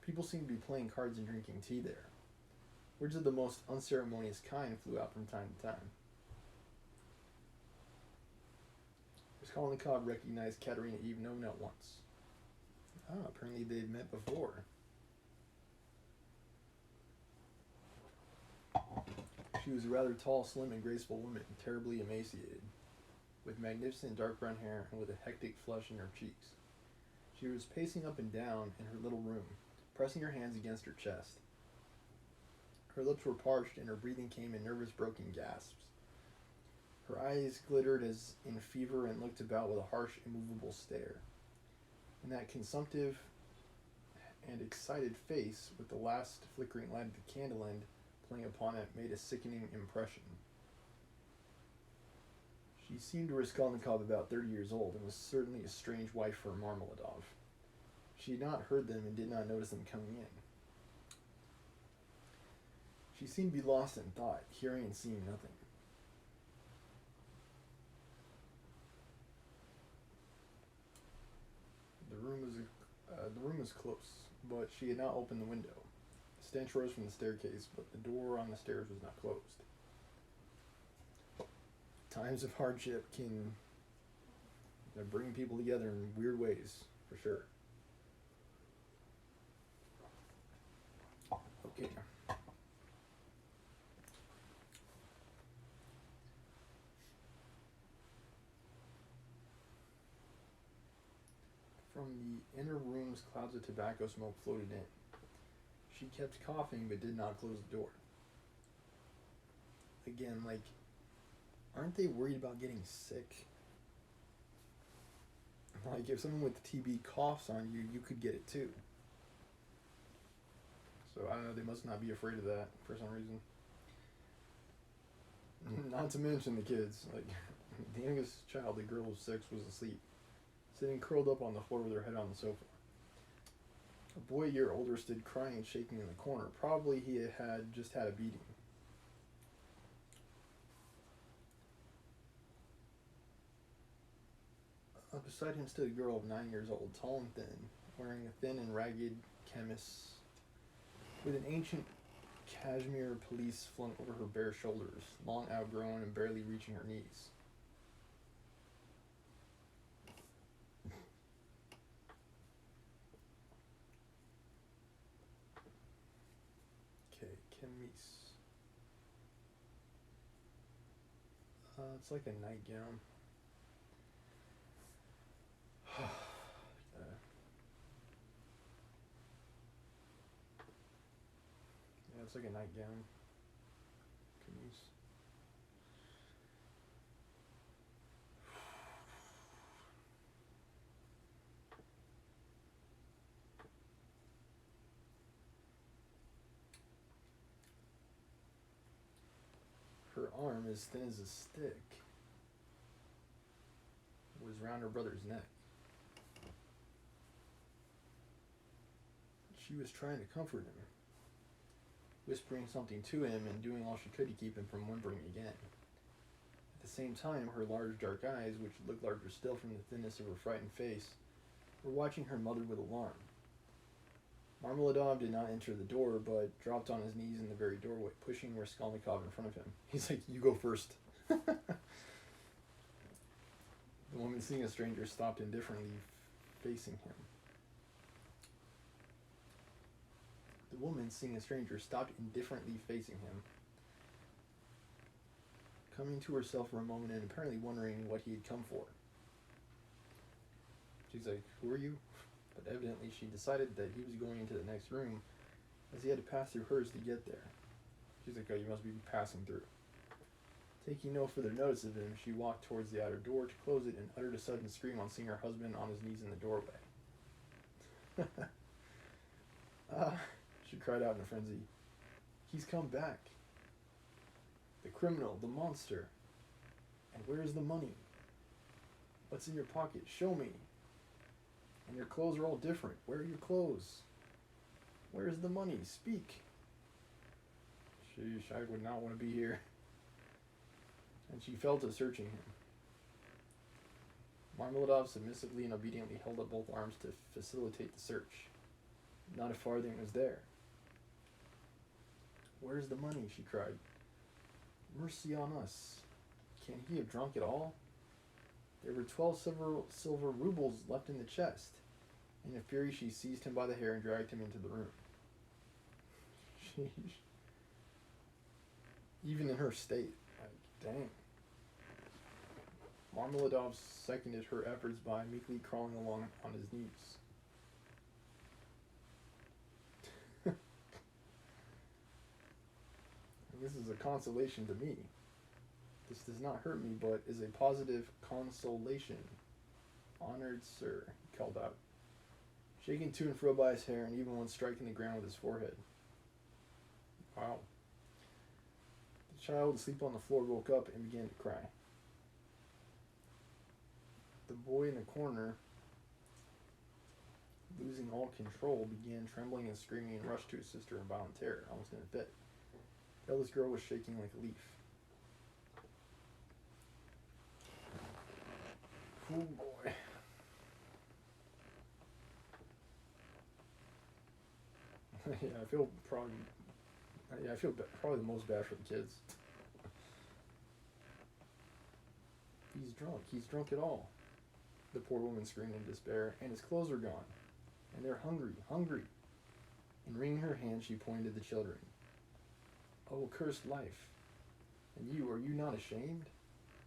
People seemed to be playing cards and drinking tea there. Words of the most unceremonious kind flew out from time to time. Raskolnikov recognized Katerina Ivanovna at once. Apparently they'd met before. She was a rather tall, slim, and graceful woman, terribly emaciated, with magnificent dark brown hair and with a hectic flush in her cheeks. She was pacing up and down in her little room, pressing her hands against her chest. Her lips were parched, and her breathing came in nervous, broken gasps. Her eyes glittered as in fever and looked about with a harsh, immovable stare. And that consumptive and excited face, with the last flickering light of the candle end playing upon it, made a sickening impression. She seemed to Raskolnikov about 30 years old, and was certainly a strange wife for Marmeladov. She had not heard them and did not notice them coming in. She seemed to be lost in thought, hearing and seeing nothing. The room was close, but she had not opened the window. The stench rose from the staircase, but the door on the stairs was not closed. Times of hardship can bring people together in weird ways, for sure. Okay. From the inner rooms, clouds of tobacco smoke floated in. She kept coughing, but did not close the door. Again, like, aren't they worried about getting sick? Like, if someone with TB coughs on you, you could get it too. So, I don't know, they must not be afraid of that for some reason. Not to mention the kids. Like, the youngest child, the girl of 6, was asleep, sitting curled up on the floor with her head on the sofa. A boy a year older stood crying and shaking in the corner. Probably he had just had a beating. Beside him stood a girl of 9 years old, tall and thin, wearing a thin and ragged chemise, with an ancient cashmere pelisse flung over her bare shoulders, long outgrown and barely reaching her knees. Okay, chemise. It's like a nightgown. Yeah, it's like a nightgown. Chemise. Her arm, as thin as a stick, was round her brother's neck. She was trying to comfort him, whispering something to him and doing all she could to keep him from whimpering again. At the same time, her large dark eyes, which looked larger still from the thinness of her frightened face, were watching her mother with alarm. Marmeladov did not enter the door, but dropped on his knees in the very doorway, pushing Raskolnikov in front of him. He's like, "You go first." The woman, seeing a stranger, stopped indifferently facing him. Coming to herself for a moment and apparently wondering what he had come for. She's like, "Who are you?" But evidently she decided that he was going into the next room, as he had to pass through hers to get there. She's like, "Oh, you must be passing through." Taking no further notice of him, she walked towards the outer door to close it and uttered a sudden scream on seeing her husband on his knees in the doorway. "Ah," she cried out in a frenzy. "He's come back. The criminal, the monster. And where's the money? What's in your pocket? Show me. And your clothes are all different. Where are your clothes? Where's the money? Speak." Sheesh, I would not want to be here. And she fell to searching him. Marmeladov submissively and obediently held up both arms to facilitate the search. Not a farthing was there. "Where's the money?" she cried. "Mercy on us. Can he have drunk it all? There were 12 silver rubles left in the chest." In a fury, she seized him by the hair and dragged him into the room. Sheesh. Even in her state, like, dang. Marmeladov seconded her efforts by meekly crawling along on his knees. This is a consolation to me. This does not hurt me, but is a positive consolation. Honored sir, he called out, shaking to and fro by his hair and even once striking the ground with his forehead. Wow. The child asleep on the floor woke up and began to cry. The boy in the corner, losing all control, began trembling and screaming and rushed to his sister in violent terror, almost in a fit. The eldest girl was shaking like a leaf. Oh boy. I feel probably probably the most bad for the kids. He's drunk it all. The poor woman screamed in despair, and his clothes are gone. And they're hungry. And wringing her hand, she pointed to the children. "Oh, cursed life. And you, are you not ashamed?"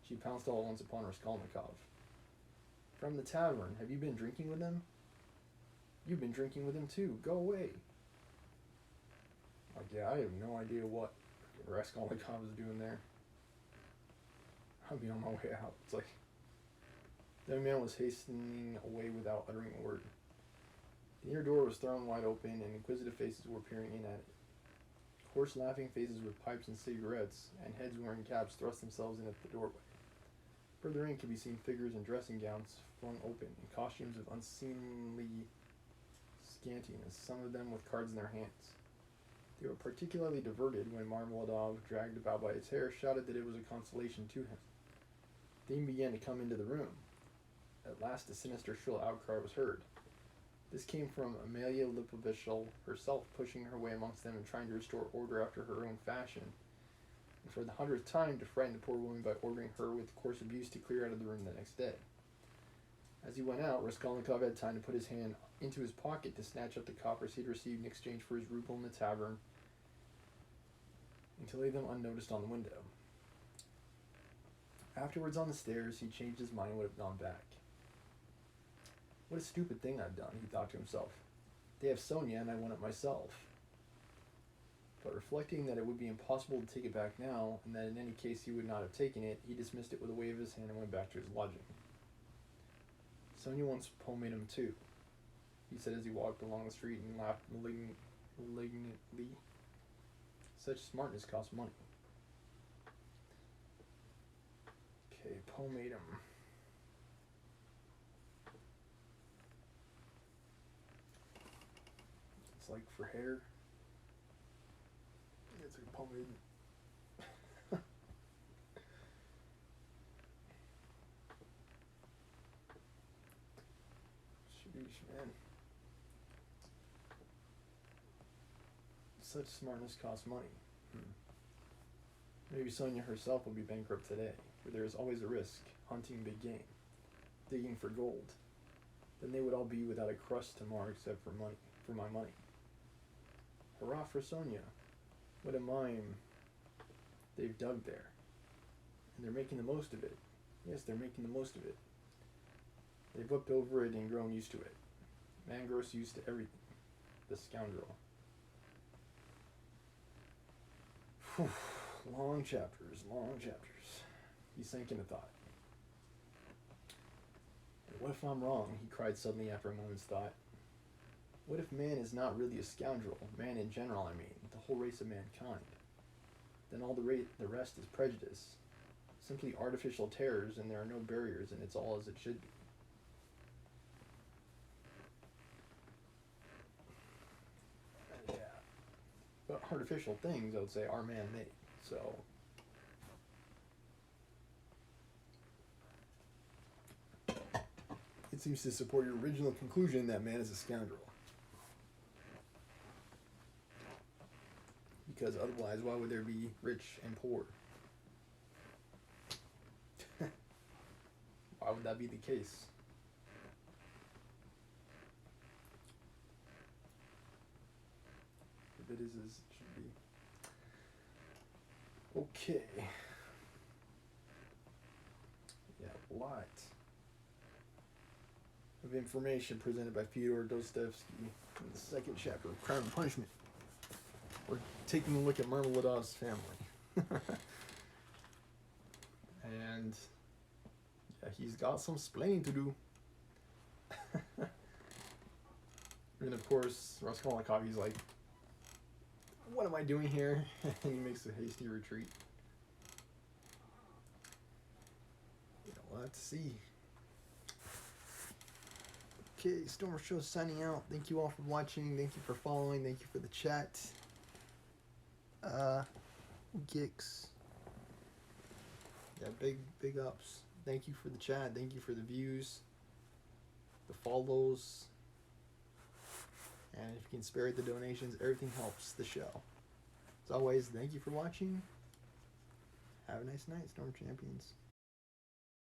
She pounced all at once upon Raskolnikov. "From the tavern. Have you been drinking with them?" "You've been drinking with him too. Go away." Like, yeah, I have no idea what Raskolnikov is doing there. I'll be on my way out. It's like, the young man was hastening away without uttering a word. The inner door was thrown wide open, and inquisitive faces were peering in at it. Coarse, laughing faces with pipes and cigarettes, and heads wearing caps thrust themselves in at the doorway. Further in could be seen figures in dressing gowns flung open, in costumes of unseemly scantiness, some of them with cards in their hands. They were particularly diverted when Marmeladov, dragged about by his hair, shouted that it was a consolation to him. They began to come into the room. At last a sinister shrill outcry was heard. This came from Amelia Lipovishel herself, pushing her way amongst them and trying to restore order after her own fashion, and for the 100th time to frighten the poor woman by ordering her with coarse abuse to clear out of the room the next day. As he went out, Raskolnikov had time to put his hand into his pocket to snatch up the coppers he had received in exchange for his ruble in the tavern, and to lay them unnoticed on the window. Afterwards, on the stairs, he changed his mind and would have gone back. "What a stupid thing I've done," he thought to himself. "They have Sonia, and I want it myself." But reflecting that it would be impossible to take it back now, and that in any case he would not have taken it, he dismissed it with a wave of his hand and went back to his lodging. "Sonia wants pomatum too," he said as he walked along the street and laughed malignantly. "Such smartness costs money." Okay, pomatum. It's like for hair. It's like pomade. Sheesh, man. Such smartness costs money. Maybe Sonia herself will be bankrupt today, for there is always a risk, hunting big game, digging for gold. Then they would all be without a crust tomorrow except for money, for my money. Hurrah for Sonia. What a mine they've dug there. And they're making the most of it. Yes, they're making the most of it. They've whipped over it and grown used to it. Man grows used to everything. The scoundrel. Whew. Long chapters, long chapters. He sank into thought. And what if I'm wrong? He cried suddenly after a moment's thought. What if man is not really a scoundrel? Man in general, I mean, the whole race of mankind. Then all the rest is prejudice. Simply artificial terrors, and there are no barriers, and it's all as it should be. Yeah. But artificial things, I would say, are man-made. So, it seems to support your original conclusion that man is a scoundrel. Because otherwise, why would there be rich and poor? Why would that be the case? If it is as it should be. Okay. Yeah, a lot of information presented by Fyodor Dostoevsky in the second chapter of Crime and Punishment. We're taking a look at Marmeladov's family. And yeah, he's got some splaining to do. And of course, Raskolnikov, he's like, what am I doing here? And he makes a hasty retreat. We'll have to see. Okay, Stormer Show signing out. Thank you all for watching. Thank you for following. Thank you for the chat. Geeks. Yeah, big ups. Thank you for the chat. Thank you for the views, the follows, and if you can spare the donations, everything helps the show. As always, thank you for watching. Have a nice night, Storm Champions.